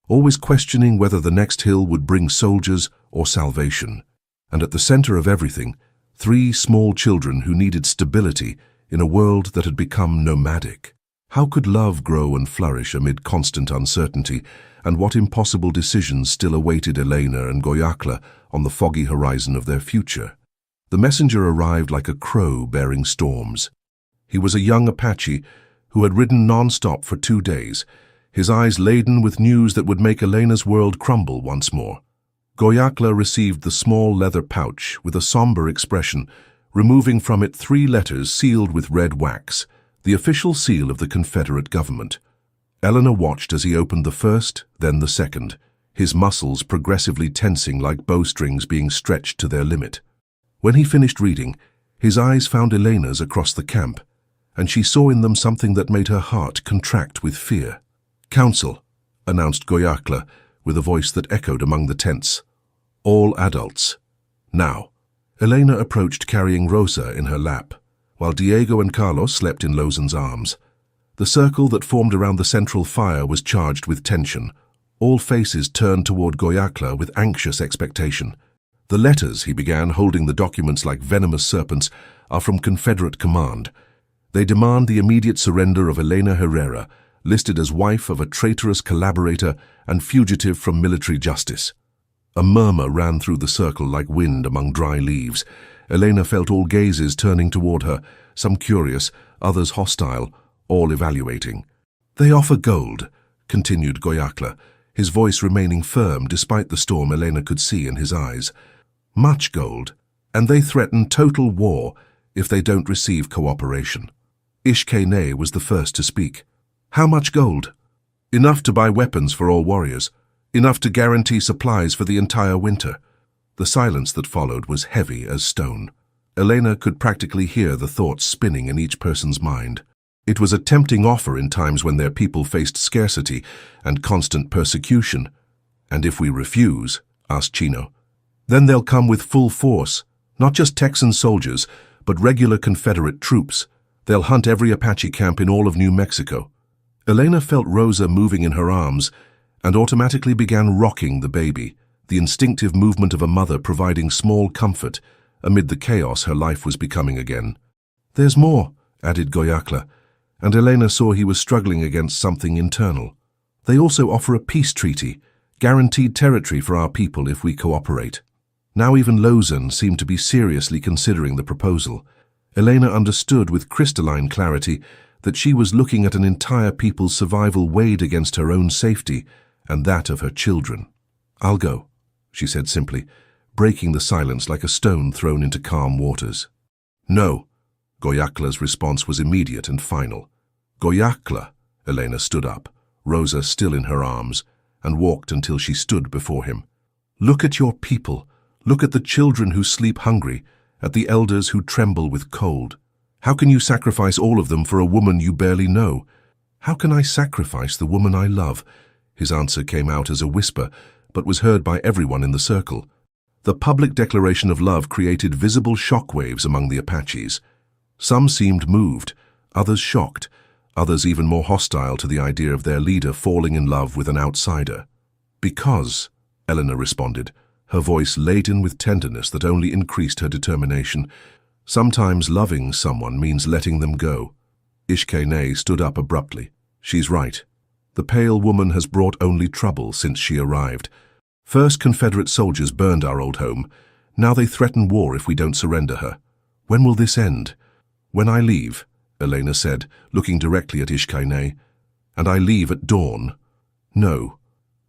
always questioning whether the next hill would bring soldiers or salvation. And at the center of everything, 3 small children who needed stability in a world that had become nomadic. How could love grow and flourish amid constant uncertainty, and what impossible decisions still awaited Elena and Goyakla on the foggy horizon of their future? The messenger arrived like a crow bearing storms. He was a young Apache who had ridden non-stop for 2 days, his eyes laden with news that would make Elena's world crumble once more. Goyakla received the small leather pouch with a somber expression, removing from it 3 letters sealed with red wax, the official seal of the Confederate government. Elena watched as he opened the first, then the second, his muscles progressively tensing like bowstrings being stretched to their limit. When he finished reading, his eyes found Elena's across the camp, and she saw in them something that made her heart contract with fear. "Council," announced Goyakla, with a voice that echoed among the tents. "All adults. Now." Elena approached carrying Rosa in her lap, while Diego and Carlos slept in Lozen's arms. The circle that formed around the central fire was charged with tension. All faces turned toward Goyakla with anxious expectation. "The letters," he began, holding the documents like venomous serpents, "are from Confederate command. They demand the immediate surrender of Elena Herrera, listed as wife of a traitorous collaborator and fugitive from military justice." A murmur ran through the circle like wind among dry leaves, Elena felt all gazes turning toward her, some curious, others hostile, all evaluating. "They offer gold," continued Goyakla, his voice remaining firm despite the storm Elena could see in his eyes. "Much gold, and they threaten total war if they don't receive cooperation." Ishkene was the first to speak. "How much gold?" "Enough to buy weapons for all warriors. Enough to guarantee supplies for the entire winter." The silence that followed was heavy as stone. Elena could practically hear the thoughts spinning in each person's mind. It was a tempting offer in times when their people faced scarcity and constant persecution. "And if we refuse," asked Chino, "then they'll come with full force, not just Texan soldiers, but regular Confederate troops. They'll hunt every Apache camp in all of New Mexico." Elena felt Rosa moving in her arms and automatically began rocking the baby, the instinctive movement of a mother providing small comfort amid the chaos her life was becoming again. "There's more," added Goyakla, and Elena saw he was struggling against something internal. "They also offer a peace treaty, guaranteed territory for our people if we cooperate." Now even Lozan seemed to be seriously considering the proposal. Elena understood with crystalline clarity that she was looking at an entire people's survival weighed against her own safety and that of her children. "I'll go," she said simply, breaking the silence like a stone thrown into calm waters. "No." Goyakla's response was immediate and final. "Goyakla," Elena stood up, Rosa still in her arms, and walked until she stood before him. "Look at your people. Look at the children who sleep hungry, at the elders who tremble with cold. How can you sacrifice all of them for a woman you barely know?" "How can I sacrifice the woman I love?" His answer came out as a whisper, but was heard by everyone in the circle. The public declaration of love created visible shockwaves among the Apaches. Some seemed moved, others shocked, others even more hostile to the idea of their leader falling in love with an outsider. "Because," Eleanor responded, her voice laden with tenderness that only increased her determination, "sometimes loving someone means letting them go." Ishkene stood up abruptly. "She's right. The pale woman has brought only trouble since she arrived. First, Confederate soldiers burned our old home. Now they threaten war if we don't surrender her. When will this end?" "When I leave," Elena said, looking directly at Ishkene. "And I leave at dawn." "No."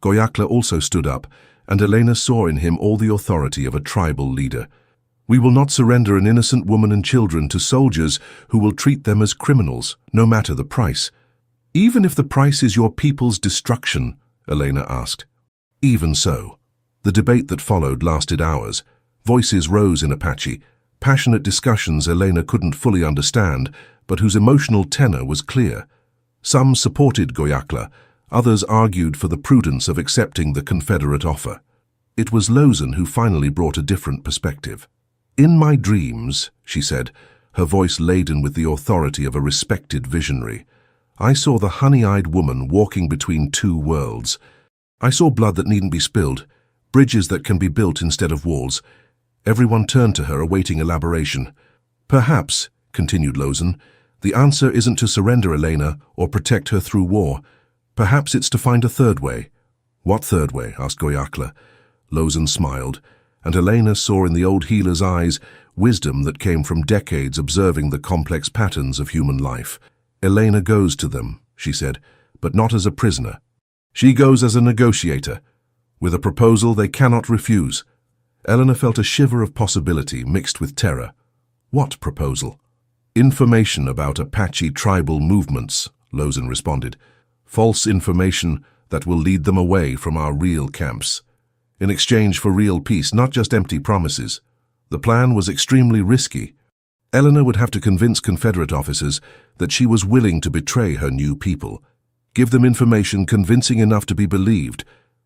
Goyakla also stood up, and Elena saw in him all the authority of a tribal leader. "We will not surrender an innocent woman and children to soldiers who will treat them as criminals, no matter the price." "Even if the price is your people's destruction?" Elena asked. "Even so." The debate that followed lasted hours. Voices rose in Apache, passionate discussions Elena couldn't fully understand, but whose emotional tenor was clear. Some supported Goyakla, others argued for the prudence of accepting the Confederate offer. It was Lozan who finally brought a different perspective. "In my dreams," she said, her voice laden with the authority of a respected visionary, "I saw the honey-eyed woman walking between two worlds. I saw blood that needn't be spilled, bridges that can be built instead of walls." Everyone turned to her, awaiting elaboration. "Perhaps," continued Lozan, "the answer isn't to surrender Elena or protect her through war. Perhaps it's to find a third way." "What third way?" asked Goyakla. Lozan smiled, and Elena saw in the old healer's eyes wisdom that came from decades observing the complex patterns of human life. "Elena goes to them," she said, "but not as a prisoner. She goes as a negotiator, with a proposal they cannot refuse." Eleanor felt a shiver of possibility mixed with terror. "What proposal?" "Information about Apache tribal movements," Lozan responded. "False information that will lead them away from our real camps. In exchange for real peace, not just empty promises." The plan was extremely risky. Eleanor would have to convince Confederate officers that she was willing to betray her new people, give them information convincing enough to be believed,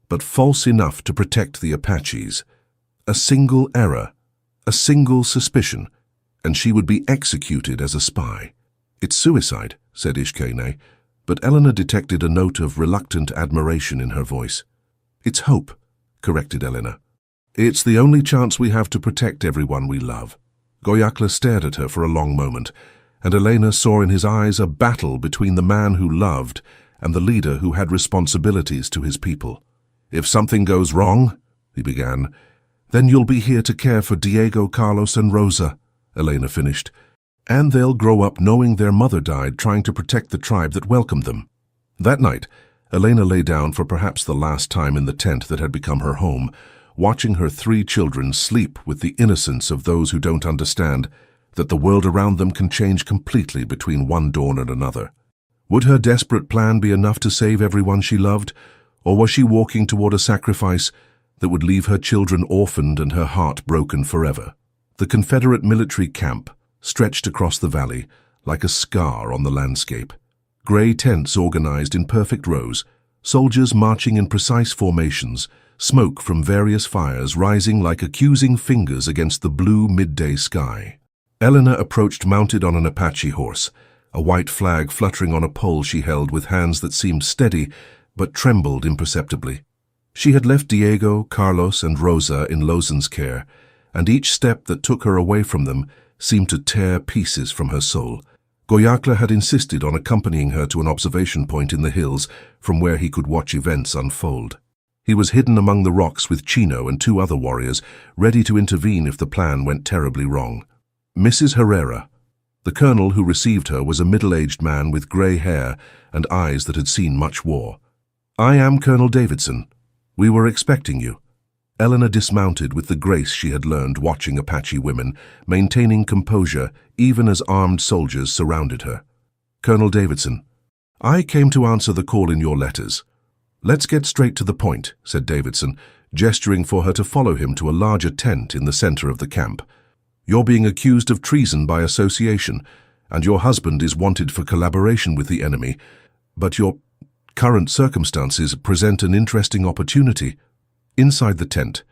but false enough to protect the Apaches. A single error, a single suspicion, and she would be executed as a spy. "It's suicide," said Ishkene, but Eleanor detected a note of reluctant admiration in her voice. "It's hope," corrected Eleanor. "It's the only chance we have to protect everyone we love." Goyakla stared at her for a long moment, and Elena saw in his eyes a battle between the man who loved and the leader who had responsibilities to his people. "If something goes wrong," he began, Then you'll be here to care for Diego, Carlos, and Rosa, Elena finished. And they'll grow up knowing their mother died trying to protect the tribe that welcomed them. That night, Elena lay down for perhaps the last time in the tent that had become her home, watching her 3 children sleep with the innocence of those who don't understand that the world around them can change completely between one dawn and another. Would her desperate plan be enough to save everyone she loved, or was she walking toward a sacrifice that would leave her children orphaned and her heart broken forever? The Confederate military camp stretched across the valley like a scar on the landscape. Grey tents organized in perfect rows, soldiers marching in precise formations, smoke from various fires rising like accusing fingers against the blue midday sky. Elena approached mounted on an Apache horse, a white flag fluttering on a pole she held with hands that seemed steady but trembled imperceptibly. She had left Diego, Carlos, and Rosa in Lawson's care, and each step that took her away from them seemed to tear pieces from her soul. Goyakla had insisted on accompanying her to an observation point in the hills from where he could watch events unfold. He was hidden among the rocks with Chino and 2 other warriors, ready to intervene if the plan went terribly wrong. Mrs. Herrera, the colonel who received her, was a middle-aged man with grey hair and eyes that had seen much war. "I am Colonel Davidson. We were expecting you." Elena dismounted with the grace she had learned watching Apache women, maintaining composure even as armed soldiers surrounded her. "Colonel Davidson, I came to answer the call in your letters." "Let's get straight to the point," said Davidson, gesturing for her to follow him to a larger tent in the center of the camp. "You're being accused of treason by association, and your husband is wanted for collaboration with the enemy, but your current circumstances present an interesting opportunity." Inside the tent,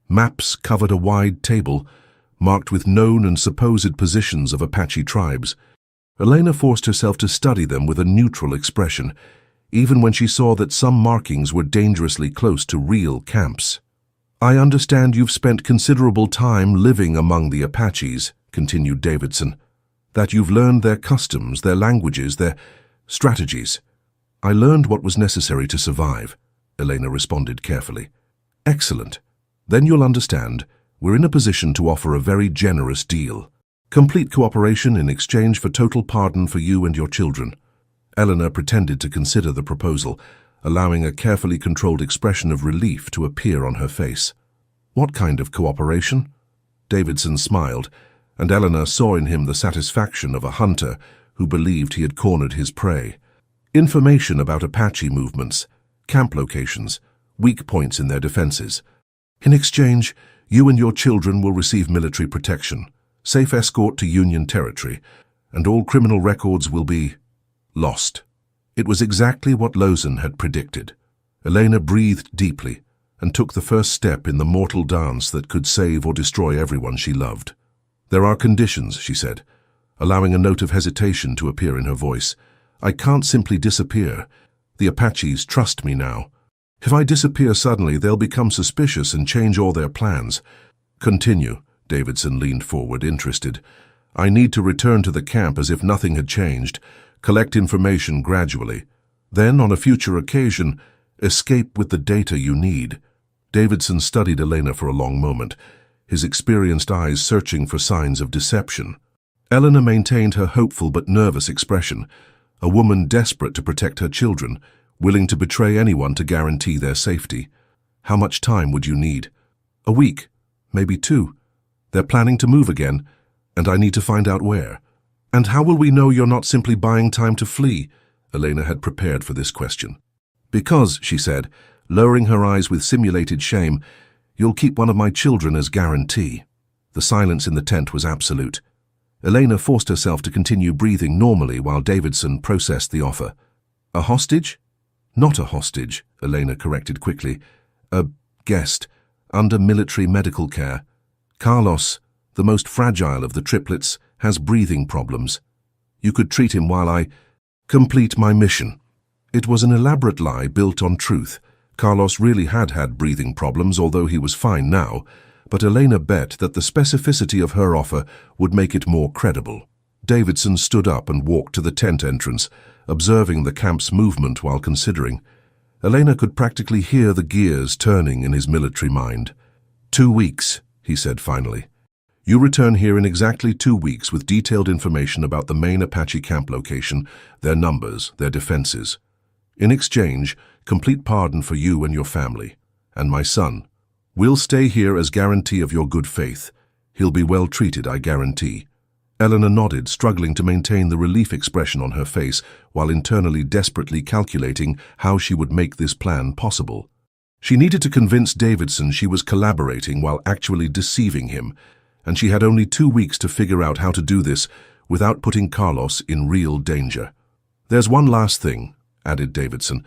maps covered a wide table, marked with known and supposed positions of Apache tribes. Elena forced herself to study them with a neutral expression, even when she saw that some markings were dangerously close to real camps. "I understand you've spent considerable time living among the Apaches," continued Davidson, "that you've learned their customs, their languages, their strategies." "I learned what was necessary to survive," Elena responded carefully. "Excellent. Then you'll understand we're in a position to offer a very generous deal. Complete cooperation in exchange for total pardon for you and your children." Elena pretended to consider the proposal, allowing a carefully controlled expression of relief to appear on her face. "What kind of cooperation?" Davidson smiled, and Elena saw in him the satisfaction of a hunter who believed he had cornered his prey. "Information about Apache movements, camp locations, weak points in their defenses. In exchange, you and your children will receive military protection, safe escort to Union territory, and all criminal records will be lost." It was exactly what Lawson had predicted. Elena breathed deeply and took the first step in the mortal dance that could save or destroy everyone she loved. "There are conditions," she said, allowing a note of hesitation to appear in her voice. "I can't simply disappear. The Apaches trust me now. If I disappear suddenly, they'll become suspicious and change all their plans." "Continue." Davidson leaned forward, interested. "I need to return to the camp as if nothing had changed, collect information gradually. Then, on a future occasion, escape with the data you need." Davidson studied Elena for a long moment, his experienced eyes searching for signs of deception. Elena maintained her hopeful but nervous expression, a woman desperate to protect her children, willing to betray anyone to guarantee their safety. "How much time would you need?" "A week, maybe 2. They're planning to move again, and I need to find out where." "And how will we know you're not simply buying time to flee?" Elena had prepared for this question. "Because," she said, lowering her eyes with simulated shame, "you'll keep one of my children as guarantee." The silence in the tent was absolute. Elena forced herself to continue breathing normally while Davidson processed the offer. "A hostage?" "Not a hostage," Elena corrected quickly. "A guest, under military medical care. Carlos, the most fragile of the triplets, has breathing problems. You could treat him while I complete my mission." It was an elaborate lie built on truth. Carlos really had breathing problems, although he was fine now, but Elena bet that the specificity of her offer would make it more credible. Davidson stood up and walked to the tent entrance, observing the camp's movement while considering. Elena could practically hear the gears turning in his military mind. 2 weeks, he said finally. You return here in exactly 2 weeks with detailed information about the main Apache camp location, their numbers, their defenses. In exchange, complete pardon for you and your family. And my son. We'll stay here as guarantee of your good faith. He'll be well treated, I guarantee. Eleanor nodded, struggling to maintain the relief expression on her face while internally desperately calculating how she would make this plan possible. She needed to convince Davidson she was collaborating while actually deceiving him, and she had only 2 weeks to figure out how to do this without putting Carlos in real danger. There's one last thing, added Davidson.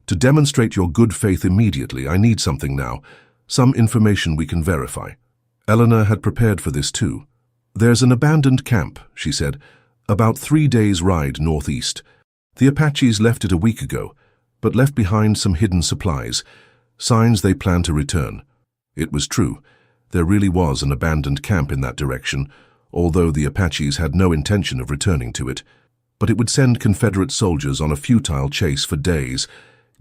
To demonstrate your good faith immediately, I need something now, some information we can verify. Eleanor had prepared for this too. There's an abandoned camp, she said, about 3 days' ride northeast. The Apaches left it a week ago, but left behind some hidden supplies, signs they plan to return. It was true. There really was an abandoned camp in that direction, although the Apaches had no intention of returning to it. But it would send Confederate soldiers on a futile chase for days,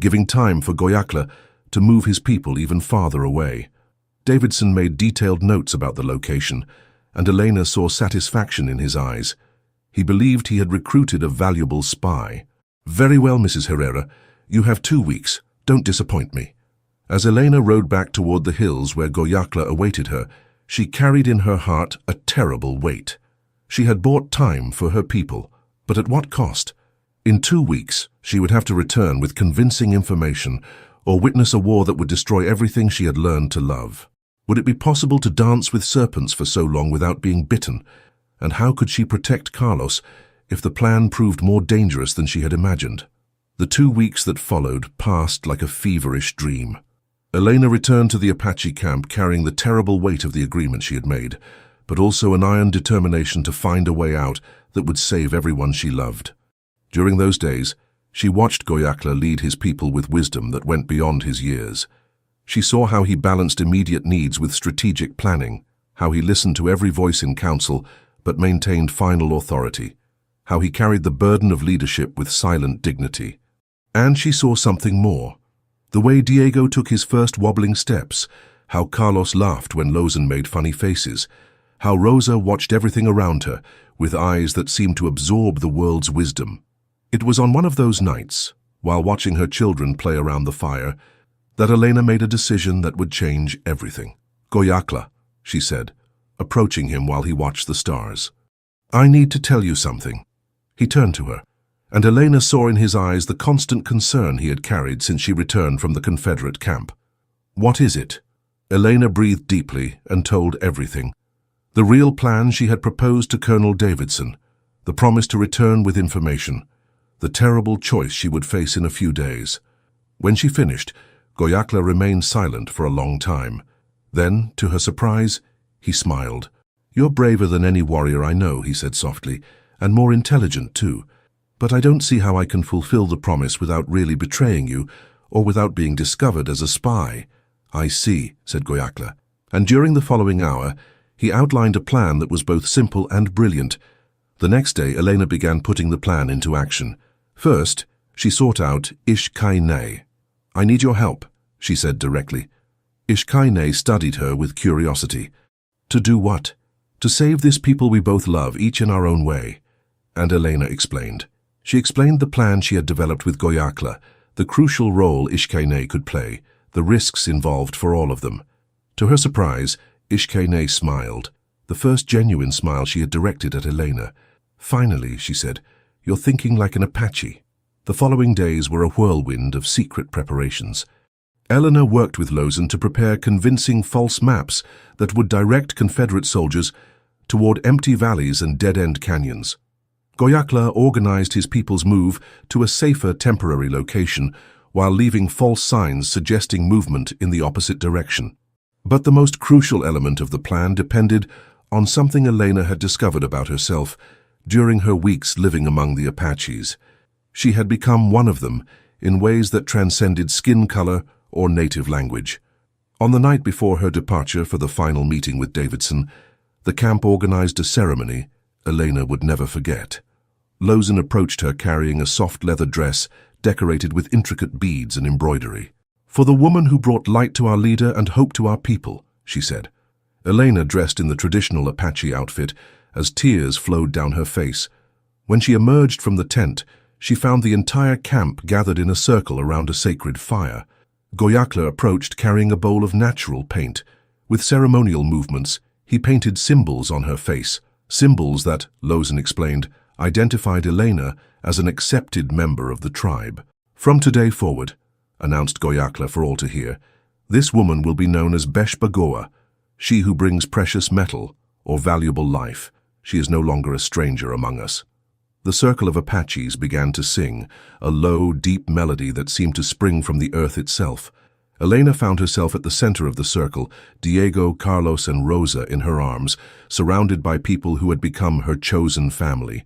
giving time for Goyakla to move his people even farther away. Davidson made detailed notes about the location, and Elena saw satisfaction in his eyes. He believed he had recruited a valuable spy. Very well, Mrs. Herrera. You have 2 weeks. Don't disappoint me. As Elena rode back toward the hills where Goyakla awaited her, she carried in her heart a terrible weight. She had bought time for her people, but at what cost? In 2 weeks, she would have to return with convincing information or witness a war that would destroy everything she had learned to love. Would it be possible to dance with serpents for so long without being bitten? And how could she protect Carlos if the plan proved more dangerous than she had imagined? The 2 weeks that followed passed like a feverish dream. Elena returned to the Apache camp carrying the terrible weight of the agreement she had made, but also an iron determination to find a way out that would save everyone she loved. During those days, she watched Goyakla lead his people with wisdom that went beyond his years. She saw how he balanced immediate needs with strategic planning, how he listened to every voice in council but maintained final authority, how he carried the burden of leadership with silent dignity. And she saw something more. The way Diego took his first wobbling steps, how Carlos laughed when Lozan made funny faces, how Rosa watched everything around her with eyes that seemed to absorb the world's wisdom. It was on one of those nights, while watching her children play around the fire, that Elena made a decision that would change everything. Goyakla, she said, approaching him while he watched the stars. I need to tell you something. He turned to her, and Elena saw in his eyes the constant concern he had carried since she returned from the Confederate camp. What is it? Elena breathed deeply and told everything. The real plan she had proposed to Colonel Davidson, the promise to return with information, the terrible choice she would face in a few days. When she finished, Goyakla remained silent for a long time. Then, to her surprise, he smiled. You're braver than any warrior I know, he said softly, and more intelligent too. But I don't see how I can fulfill the promise without really betraying you, or without being discovered as a spy. I see, said Goyakla, and during the following hour, he outlined a plan that was both simple and brilliant. The next day, Elena began putting the plan into action. First, she sought out Ishkaine. I need your help, she said directly. Ishkaine studied her with curiosity. To do what? To save this people we both love, each in our own way. And Elena explained. She explained the plan she had developed with Goyakla, the crucial role Ishkaine could play, the risks involved for all of them. To her surprise, Ishkaine smiled, the first genuine smile she had directed at Elena. Finally, she said, you're thinking like an Apache. The following days were a whirlwind of secret preparations. Eleanor worked with Lozan to prepare convincing false maps that would direct Confederate soldiers toward empty valleys and dead-end canyons. Goyakla organized his people's move to a safer temporary location while leaving false signs suggesting movement in the opposite direction. But the most crucial element of the plan depended on something Elena had discovered about herself during her weeks living among the Apaches. She had become one of them in ways that transcended skin color or native language. On the night before her departure for the final meeting with Davidson, the camp organized a ceremony Elena would never forget. Lozan approached her carrying a soft leather dress decorated with intricate beads and embroidery. For the woman who brought light to our leader and hope to our people, she said. Elena dressed in the traditional Apache outfit as tears flowed down her face. When she emerged from the tent, she found the entire camp gathered in a circle around a sacred fire. Goyakla approached carrying a bowl of natural paint. With ceremonial movements, he painted symbols on her face, symbols that, Lozin explained, identified Elena as an accepted member of the tribe. From today forward, announced Goyakla for all to hear, this woman will be known as Beshbagoa, she who brings precious metal or valuable life. She is no longer a stranger among us. The circle of Apaches began to sing, a low, deep melody that seemed to spring from the earth itself. Elena found herself at the center of the circle, Diego, Carlos, and Rosa in her arms, surrounded by people who had become her chosen family.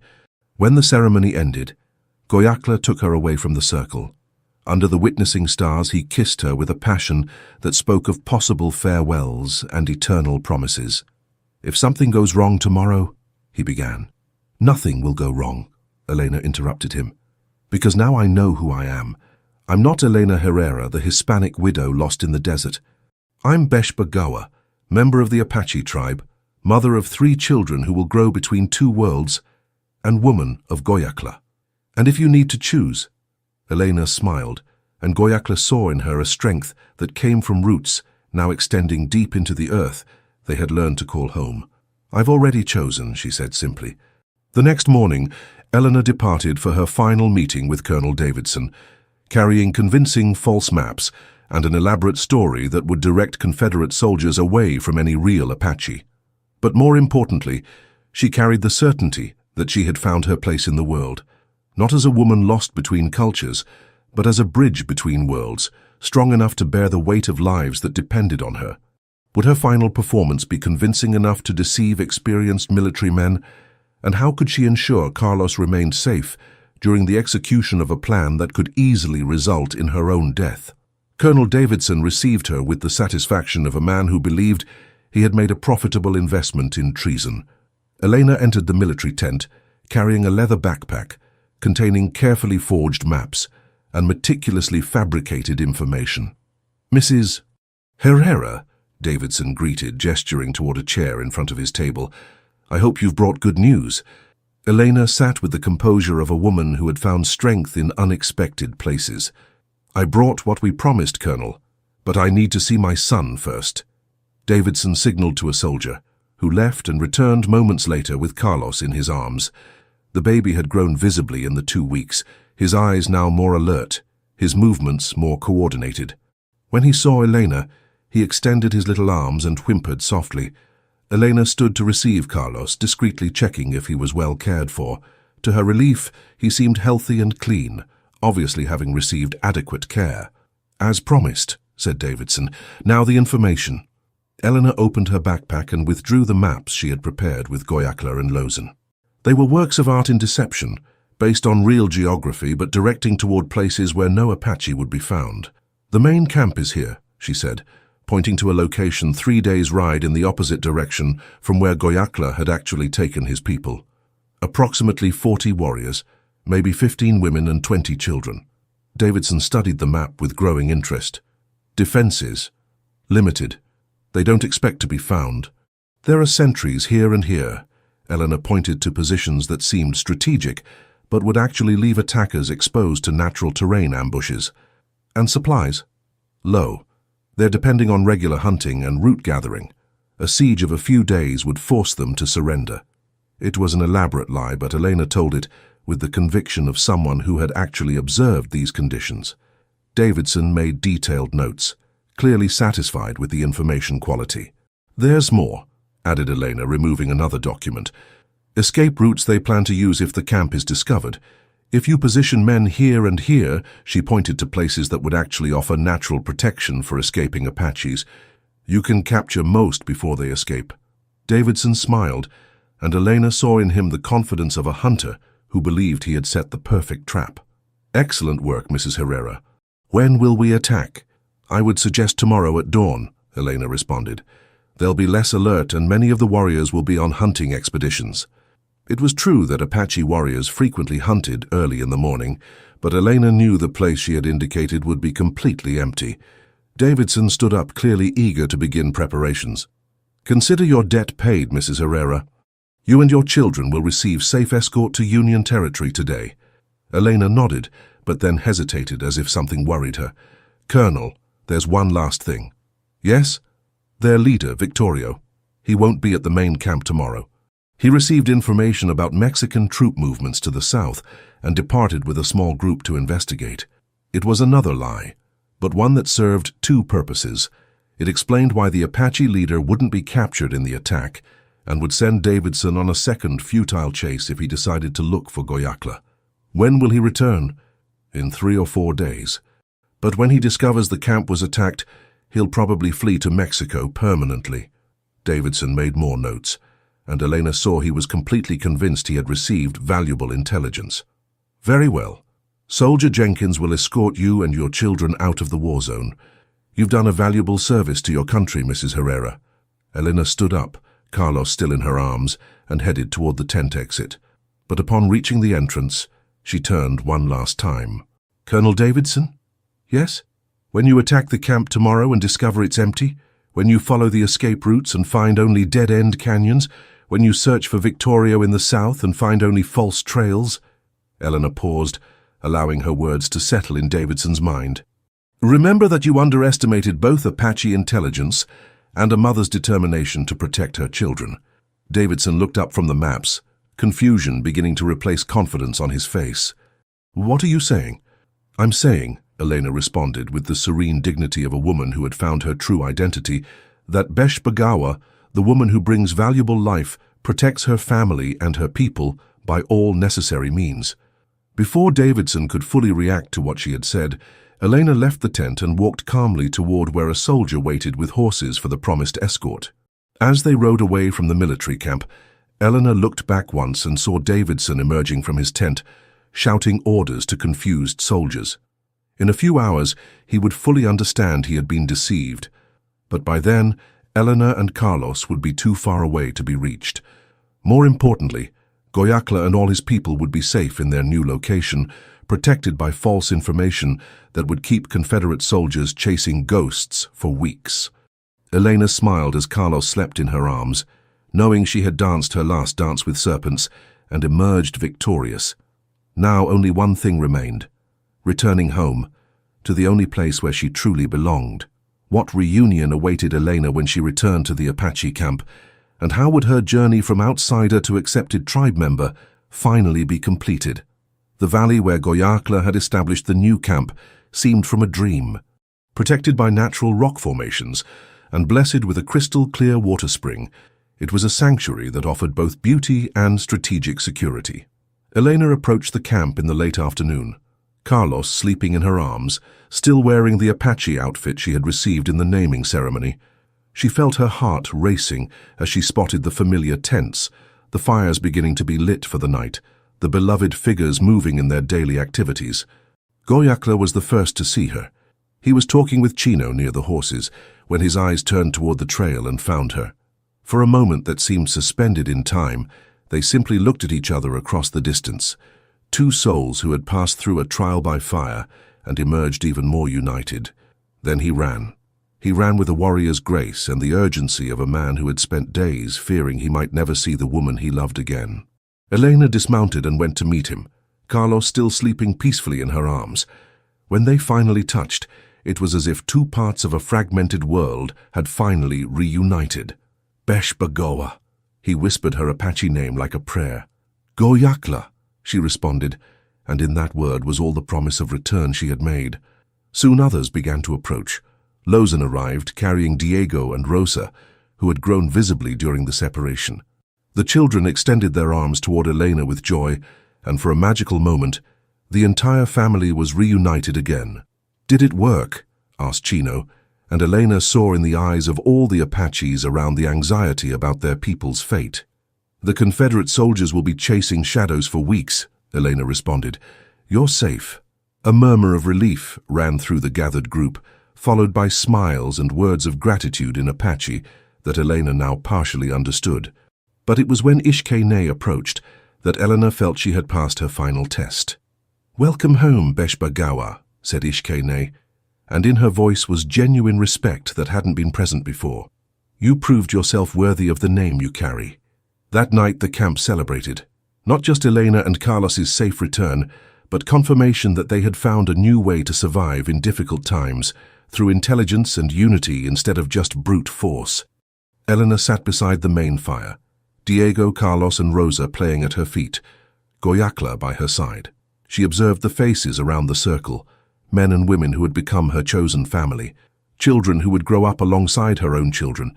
When the ceremony ended, Goyakla took her away from the circle. Under the witnessing stars, he kissed her with a passion that spoke of possible farewells and eternal promises. "If something goes wrong tomorrow," he began. "Nothing will go wrong," Elena interrupted him. "Because now I know who I am. I'm not Elena Herrera, the Hispanic widow lost in the desert. I'm Beshbagoa, member of the Apache tribe, mother of 3 children who will grow between 2 worlds, and woman of Goyakla. And if you need to choose..." Elena smiled, and Goyakla saw in her a strength that came from roots now extending deep into the earth they had learned to call home. "I've already chosen," she said simply. The next morning, Elena departed for her final meeting with Colonel Davidson, carrying convincing false maps and an elaborate story that would direct Confederate soldiers away from any real Apache. But more importantly, she carried the certainty that she had found her place in the world, not as a woman lost between cultures, but as a bridge between worlds, strong enough to bear the weight of lives that depended on her. Would her final performance be convincing enough to deceive experienced military men? And how could she ensure Carlos remained safe during the execution of a plan that could easily result in her own death? Colonel Davidson received her with the satisfaction of a man who believed he had made a profitable investment in treason. Elena entered the military tent, carrying a leather backpack containing carefully forged maps and meticulously fabricated information. "Mrs. Herrera," Davidson greeted, gesturing toward a chair in front of his table. "I hope you've brought good news." Elena sat with the composure of a woman who had found strength in unexpected places. "I brought what we promised, Colonel, but I need to see my son first." Davidson signaled to a soldier, who left and returned moments later with Carlos in his arms. The baby had grown visibly in the 2 weeks, his eyes now more alert, his movements more coordinated. When he saw Elena, he extended his little arms and whimpered softly. Elena stood to receive Carlos, discreetly checking if he was well cared for. To her relief, he seemed healthy and clean, obviously having received adequate care. "As promised," said Davidson. "Now the information." Elena opened her backpack and withdrew the maps she had prepared with Goyakla and Lozin. They were works of art in deception, based on real geography but directing toward places where no Apache would be found. "The main camp is here," she said, pointing to a location 3 days' ride in the opposite direction from where Goyakla had actually taken his people. Approximately 40 warriors, maybe 15 women and 20 children. Davidson studied the map with growing interest. "Defenses. Limited. They don't expect to be found. There are sentries here and here." Elena pointed to positions that seemed strategic, but would actually leave attackers exposed to natural terrain ambushes. "And supplies? Low. They're depending on regular hunting and root gathering. A siege of a few days would force them to surrender." It was an elaborate lie, but Elena told it with the conviction of someone who had actually observed these conditions. Davidson made detailed notes, clearly satisfied with the information quality. "There's more," added Elena, removing another document. "Escape routes they plan to use if the camp is discovered. If you position men here and here," she pointed to places that would actually offer natural protection for escaping Apaches, "you can capture most before they escape." Davidson smiled, and Elena saw in him the confidence of a hunter who believed he had set the perfect trap. "Excellent work, Mrs. Herrera. When will we attack?" "I would suggest tomorrow at dawn," Elena responded. "They'll be less alert and many of the warriors will be on hunting expeditions." It was true that Apache warriors frequently hunted early in the morning, but Elena knew the place she had indicated would be completely empty. Davidson stood up, clearly eager to begin preparations. "Consider your debt paid, Mrs. Herrera. You and your children will receive safe escort to Union territory today." Elena nodded, but then hesitated as if something worried her. "Colonel, there's one last thing." "Yes?" "Their leader, Victorio. He won't be at the main camp tomorrow. He received information about Mexican troop movements to the south and departed with a small group to investigate. It was another lie, but one that served two purposes. It explained why the Apache leader wouldn't be captured in the attack and would send Davidson on a second futile chase if he decided to look for Goyakla. When will he return? In 3 or 4 days. But when he discovers the camp was attacked, he'll probably flee to Mexico permanently. Davidson made more notes, and Elena saw he was completely convinced he had received valuable intelligence. "Very well. Soldier Jenkins will escort you and your children out of the war zone. You've done a valuable service to your country, Mrs. Herrera." Elena stood up, Carlos still in her arms, and headed toward the tent exit. But upon reaching the entrance, she turned one last time. "Colonel Davidson?" "Yes?" "When you attack the camp tomorrow and discover it's empty, when you follow the escape routes and find only dead-end canyons, when you search for Victorio in the south and find only false trails—" Elena paused, allowing her words to settle in Davidson's mind. "Remember that you underestimated both Apache intelligence and a mother's determination to protect her children." Davidson looked up from the maps, confusion beginning to replace confidence on his face. "What are you saying?" "I'm saying," Elena responded with the serene dignity of a woman who had found her true identity, "that Beshbagawa, the woman who brings valuable life, protects her family and her people by all necessary means." Before Davidson could fully react to what she had said, Elena left the tent and walked calmly toward where a soldier waited with horses for the promised escort. As they rode away from the military camp, Elena looked back once and saw Davidson emerging from his tent, shouting orders to confused soldiers. In a few hours, he would fully understand he had been deceived. But by then, Elena and Carlos would be too far away to be reached. More importantly, Goyakla and all his people would be safe in their new location, protected by false information that would keep Confederate soldiers chasing ghosts for weeks. Elena smiled as Carlos slept in her arms, knowing she had danced her last dance with serpents and emerged victorious. Now only one thing remained: returning home, to the only place where she truly belonged. What reunion awaited Elena when she returned to the Apache camp, and how would her journey from outsider to accepted tribe member finally be completed? The valley where Goyakla had established the new camp seemed from a dream. Protected by natural rock formations and blessed with a crystal-clear water spring, it was a sanctuary that offered both beauty and strategic security. Elena approached the camp in the late afternoon, Carlos sleeping in her arms, still wearing the Apache outfit she had received in the naming ceremony. She felt her heart racing as she spotted the familiar tents, the fires beginning to be lit for the night, the beloved figures moving in their daily activities. Goyakla was the first to see her. He was talking with Chino near the horses when his eyes turned toward the trail and found her. For a moment that seemed suspended in time, they simply looked at each other across the distance, two souls who had passed through a trial by fire and emerged even more united. Then he ran. He ran with a warrior's grace and the urgency of a man who had spent days fearing he might never see the woman he loved again. Elena dismounted and went to meet him, Carlos still sleeping peacefully in her arms. When they finally touched, it was as if two parts of a fragmented world had finally reunited. "Beshbagawa," he whispered her Apache name like a prayer. "Goyakla," she responded, and in that word was all the promise of return she had made. Soon others began to approach. Lozan arrived, carrying Diego and Rosa, who had grown visibly during the separation. The children extended their arms toward Elena with joy, and for a magical moment, the entire family was reunited again. "Did it work?" asked Chino, and Elena saw in the eyes of all the Apaches around the anxiety about their people's fate. "The Confederate soldiers will be chasing shadows for weeks," Elena responded. "You're safe." A murmur of relief ran through the gathered group, followed by smiles and words of gratitude in Apache that Elena now partially understood. But it was when Ishkay approached that Elena felt she had passed her final test. "Welcome home, Beshbagawa," said Ishkay. and in her voice was genuine respect that hadn't been present before. "You proved yourself worthy of the name you carry." That night the camp celebrated, not just Elena and Carlos's safe return, but confirmation that they had found a new way to survive in difficult times, through intelligence and unity instead of just brute force. Elena sat beside the main fire, Diego, Carlos and Rosa playing at her feet, Goyakla by her side. She observed the faces around the circle, men and women who had become her chosen family, children who would grow up alongside her own children,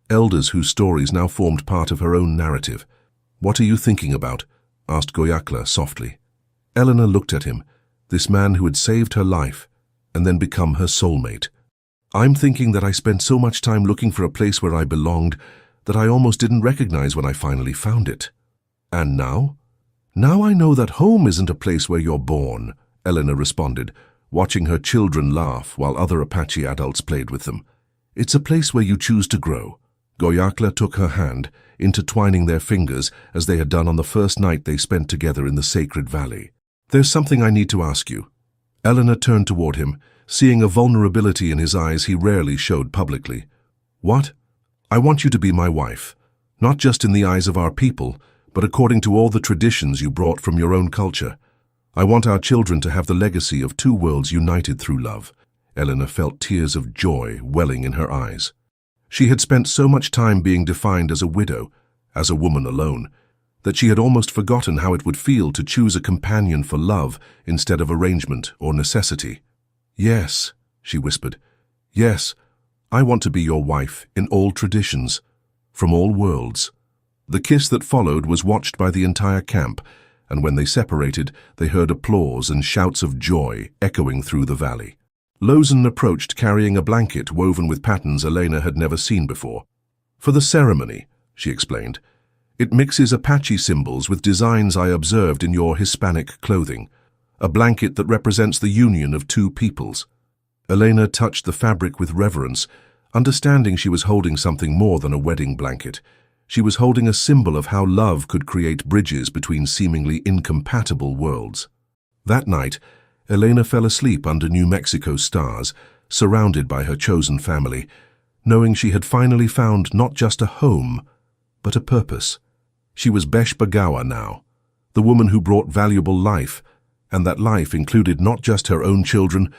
elders whose stories now formed part of her own narrative. "What are you thinking about?" asked Goyakla softly. Elena looked at him, this man who had saved her life and then become her soulmate. "I'm thinking that I spent so much time looking for a place where I belonged that I almost didn't recognize when I finally found it. And now? Now I know that home isn't a place where you're born," Elena responded, watching her children laugh while other Apache adults played with them. "It's a place where you choose to grow." Goyakla took her hand, intertwining their fingers as they had done on the first night they spent together in the sacred valley. "There's something I need to ask you." Elena turned toward him, seeing a vulnerability in his eyes he rarely showed publicly. "What?" "I want you to be my wife, not just in the eyes of our people, but according to all the traditions you brought from your own culture. I want our children to have the legacy of two worlds united through love." Elena felt tears of joy welling in her eyes. She had spent so much time being defined as a widow, as a woman alone, that she had almost forgotten how it would feel to choose a companion for love instead of arrangement or necessity. "Yes," she whispered. "Yes, I want to be your wife in all traditions, from all worlds." The kiss that followed was watched by the entire camp, and when they separated, they heard applause and shouts of joy echoing through the valley. Lozan approached carrying a blanket woven with patterns Elena had never seen before. "For the ceremony," she explained. "It mixes Apache symbols with designs I observed in your Hispanic clothing. A blanket that represents the union of two peoples." Elena touched the fabric with reverence, understanding she was holding something more than a wedding blanket. She was holding a symbol of how love could create bridges between seemingly incompatible worlds. That night, Elena fell asleep under New Mexico's stars, surrounded by her chosen family, knowing she had finally found not just a home, but a purpose. She was Besh Bagawa now, the woman who brought valuable life, and that life included not just her own children,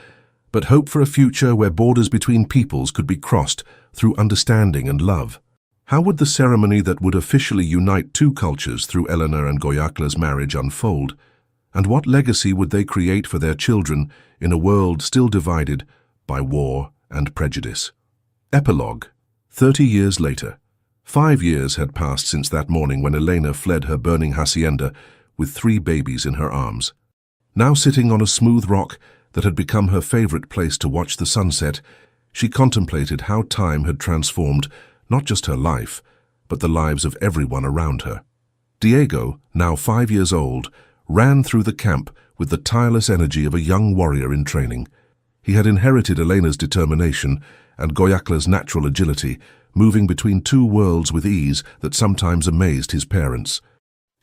but hope for a future where borders between peoples could be crossed through understanding and love. How would the ceremony that would officially unite two cultures through Elena and Goyakla's marriage unfold? And what legacy would they create for their children in a world still divided by war and prejudice? Epilogue. 30 years later. 5 years had passed since that morning when Elena fled her burning hacienda with 3 babies in her arms. Now sitting on a smooth rock that had become her favorite place to watch the sunset, she contemplated how time had transformed not just her life, but the lives of everyone around her. Diego, now 5 years old, ran through the camp with the tireless energy of a young warrior in training. He had inherited Elena's determination and Goyakla's natural agility, moving between two worlds with ease that sometimes amazed his parents.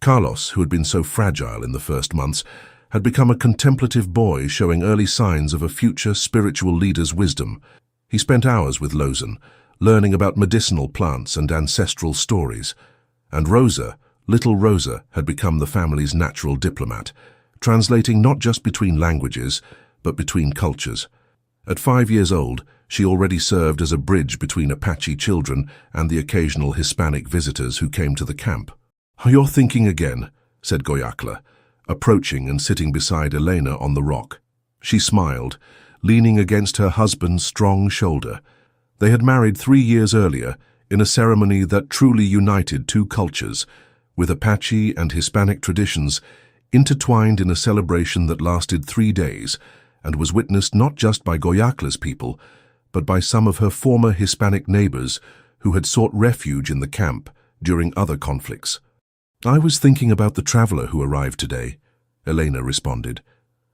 Carlos, who had been so fragile in the first months, had become a contemplative boy showing early signs of a future spiritual leader's wisdom. He spent hours with Lozan, learning about medicinal plants and ancestral stories. And Rosa, little Rosa, had become the family's natural diplomat, translating not just between languages, but between cultures. At 5 years old, she already served as a bridge between Apache children and the occasional Hispanic visitors who came to the camp. "You're thinking again," said Goyakla, approaching and sitting beside Elena on the rock. She smiled, leaning against her husband's strong shoulder. They had married 3 years earlier in a ceremony that truly united two cultures, with Apache and Hispanic traditions intertwined in a celebration that lasted 3 days and was witnessed not just by Goyakla's people, but by some of her former Hispanic neighbors who had sought refuge in the camp during other conflicts. "I was thinking about the traveler who arrived today," Elena responded.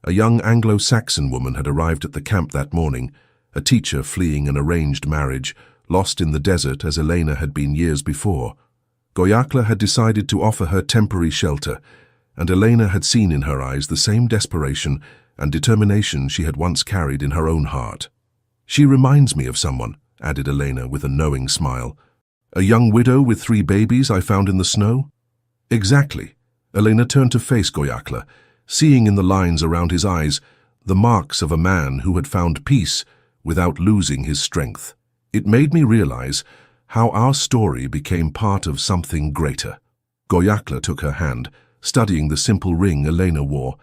A young Anglo-Saxon woman had arrived at the camp that morning, a teacher fleeing an arranged marriage, lost in the desert as Elena had been years before. Goyakla had decided to offer her temporary shelter, and Elena had seen in her eyes the same desperation and determination she had once carried in her own heart. She reminds me of someone, added Elena with a knowing smile. A young widow with 3 babies I found in the snow? Exactly. Elena turned to face Goyakla, seeing in the lines around his eyes the marks of a man who had found peace without losing his strength. It made me realize how our story became part of something greater. Goyakla took her hand, studying the simple ring Elena wore,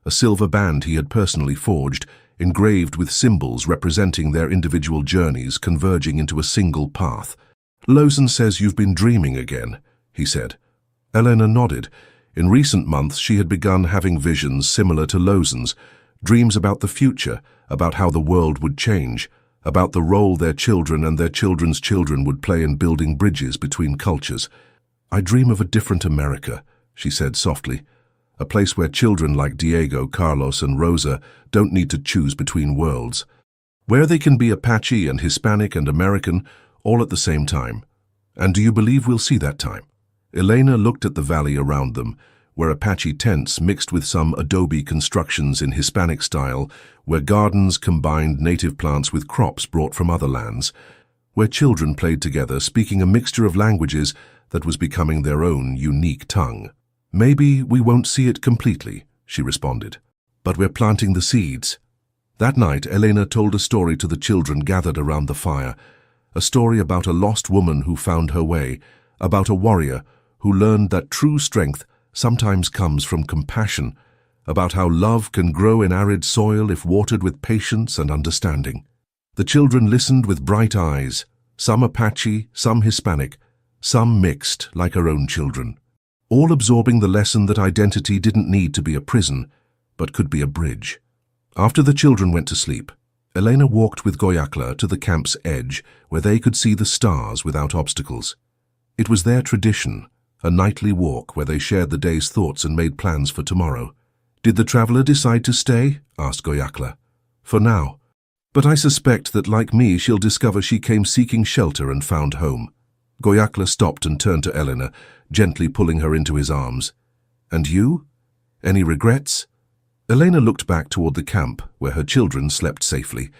a silver band he had personally forged, engraved with symbols representing their individual journeys converging into a single path. Lozan says you've been dreaming again, he said. Elena nodded. In recent months she had begun having visions similar to Lozan's, dreams about the future, about how the world would change, about the role their children and their children's children would play in building bridges between cultures. I dream of a different America, she said softly, a place where children like Diego, Carlos and Rosa don't need to choose between worlds, where they can be Apache and Hispanic and American all at the same time. And do you believe we'll see that time? Elena looked at the valley around them, where Apache tents mixed with some adobe constructions in Hispanic style, where gardens combined native plants with crops brought from other lands, where children played together speaking a mixture of languages that was becoming their own unique tongue. Maybe we won't see it completely, she responded, but we're planting the seeds. That night, Elena told a story to the children gathered around the fire, a story about a lost woman who found her way, about a warrior who learned that true strength sometimes comes from compassion, about how love can grow in arid soil if watered with patience and understanding. The children listened with bright eyes, some Apache, some Hispanic, some mixed like our own children, all absorbing the lesson that identity didn't need to be a prison, but could be a bridge. After the children went to sleep, Elena walked with Goyakla to the camp's edge where they could see the stars without obstacles. It was their tradition, a nightly walk where they shared the day's thoughts and made plans for tomorrow. Did the traveler decide to stay? Asked Goyakla. For now. But I suspect that, like me, she'll discover she came seeking shelter and found home. Goyakla stopped and turned to Elena, gently pulling her into his arms. And you? Any regrets? Elena looked back toward the camp, where her children slept safely,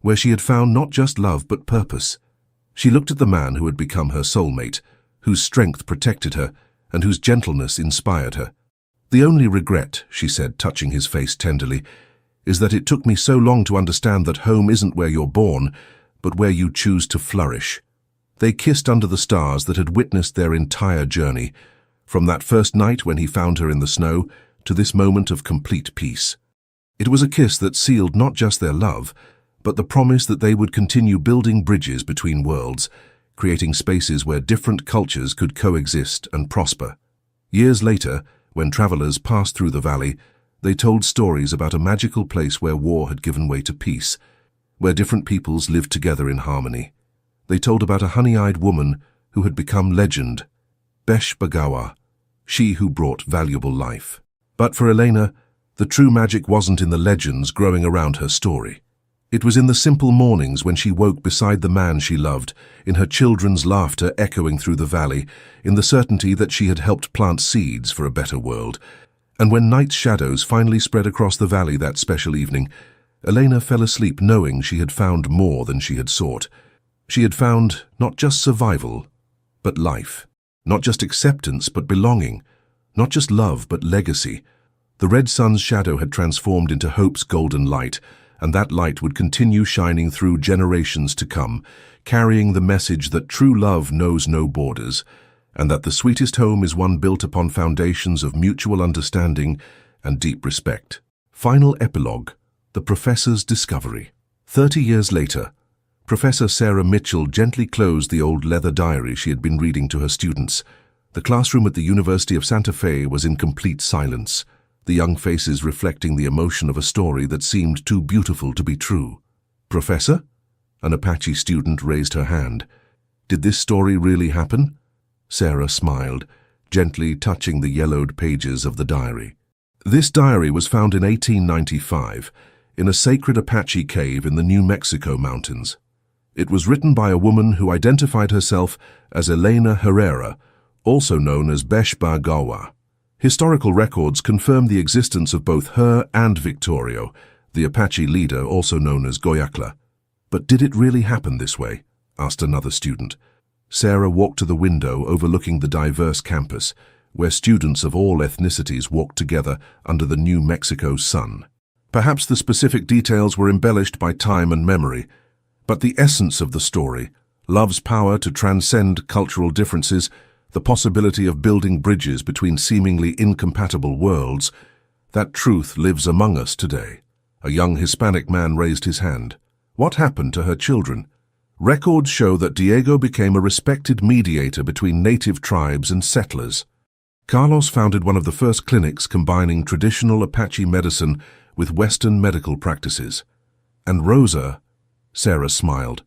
where she had found not just love but purpose. She looked at the man who had become her soulmate, whose strength protected her, and whose gentleness inspired her. The only regret, she said, touching his face tenderly, is that it took me so long to understand that home isn't where you're born, but where you choose to flourish. They kissed under the stars that had witnessed their entire journey, from that first night when he found her in the snow to this moment of complete peace. It was a kiss that sealed not just their love, but the promise that they would continue building bridges between worlds, creating spaces where different cultures could coexist and prosper. Years later, when travelers passed through the valley, they told stories about a magical place where war had given way to peace, where different peoples lived together in harmony. They told about a honey-eyed woman who had become legend, Besh Bagawa, she who brought valuable life. But for Elena, the true magic wasn't in the legends growing around her story. It was in the simple mornings when she woke beside the man she loved, in her children's laughter echoing through the valley, in the certainty that she had helped plant seeds for a better world. And when night's shadows finally spread across the valley that special evening, Elena fell asleep knowing she had found more than she had sought. She had found not just survival, but life. Not just acceptance, but belonging. Not just love, but legacy. The red sun's shadow had transformed into hope's golden light, and that light would continue shining through generations to come, carrying the message that true love knows no borders, and that the sweetest home is one built upon foundations of mutual understanding and deep respect. Final epilogue: the professor's discovery. 30 years later, Professor Sarah Mitchell gently closed the old leather diary she had been reading to her students. The classroom at the University of Santa Fe was in complete silence, the young faces reflecting the emotion of a story that seemed too beautiful to be true. Professor? An Apache student raised her hand. Did this story really happen? Sarah smiled, gently touching the yellowed pages of the diary. This diary was found in 1895 in a sacred Apache cave in the New Mexico mountains. It was written by a woman who identified herself as Elena Herrera, also known as Besh Bagawa. Historical records confirm the existence of both her and Victorio, the Apache leader also known as Goyakla. "But did it really happen this way?" asked another student. Sarah walked to the window overlooking the diverse campus, where students of all ethnicities walked together under the New Mexico sun. Perhaps the specific details were embellished by time and memory, but the essence of the story, love's power to transcend cultural differences, the possibility of building bridges between seemingly incompatible worlds, that truth lives among us today. A young Hispanic man raised his hand. What happened to her children? Records show that Diego became a respected mediator between native tribes and settlers. Carlos founded one of the first clinics combining traditional Apache medicine with Western medical practices. And Rosa, Sarah smiled,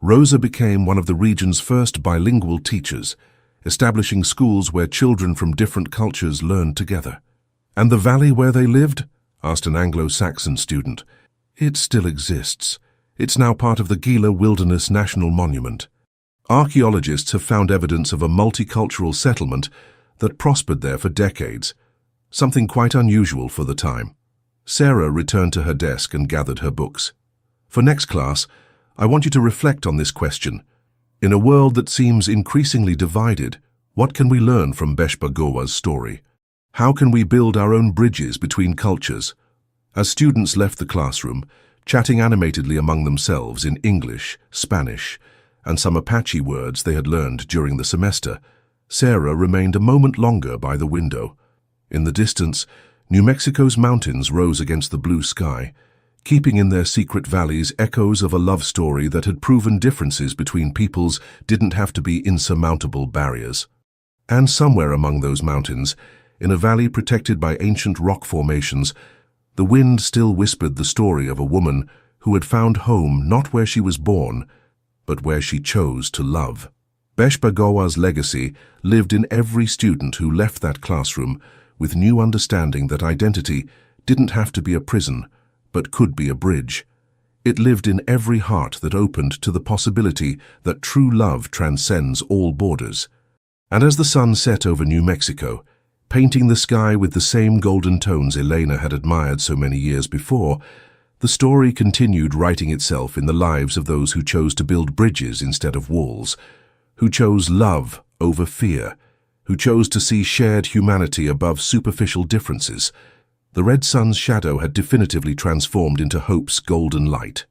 Rosa became one of the region's first bilingual teachers, establishing schools where children from different cultures learned together. And the valley where they lived? Asked an Anglo-Saxon student. It still exists. It's now part of the Gila Wilderness National Monument. Archaeologists have found evidence of a multicultural settlement that prospered there for decades, something quite unusual for the time. Sarah returned to her desk and gathered her books. For next class, I want you to reflect on this question. In a world that seems increasingly divided, what can we learn from Beshbagawa's story? How can we build our own bridges between cultures? As students left the classroom, chatting animatedly among themselves in English, Spanish, and some Apache words they had learned during the semester, Sarah remained a moment longer by the window. In the distance, New Mexico's mountains rose against the blue sky, keeping in their secret valleys echoes of a love story that had proven differences between peoples didn't have to be insurmountable barriers. And somewhere among those mountains, in a valley protected by ancient rock formations, the wind still whispered the story of a woman who had found home not where she was born, but where she chose to love. Beshbagawa's legacy lived in every student who left that classroom with new understanding that identity didn't have to be a prison, but could be a bridge. It lived in every heart that opened to the possibility that true love transcends all borders. And as the sun set over New Mexico, painting the sky with the same golden tones Elena had admired so many years before, the story continued writing itself in the lives of those who chose to build bridges instead of walls, who chose love over fear, who chose to see shared humanity above superficial differences. The red sun's shadow had definitively transformed into hope's golden light.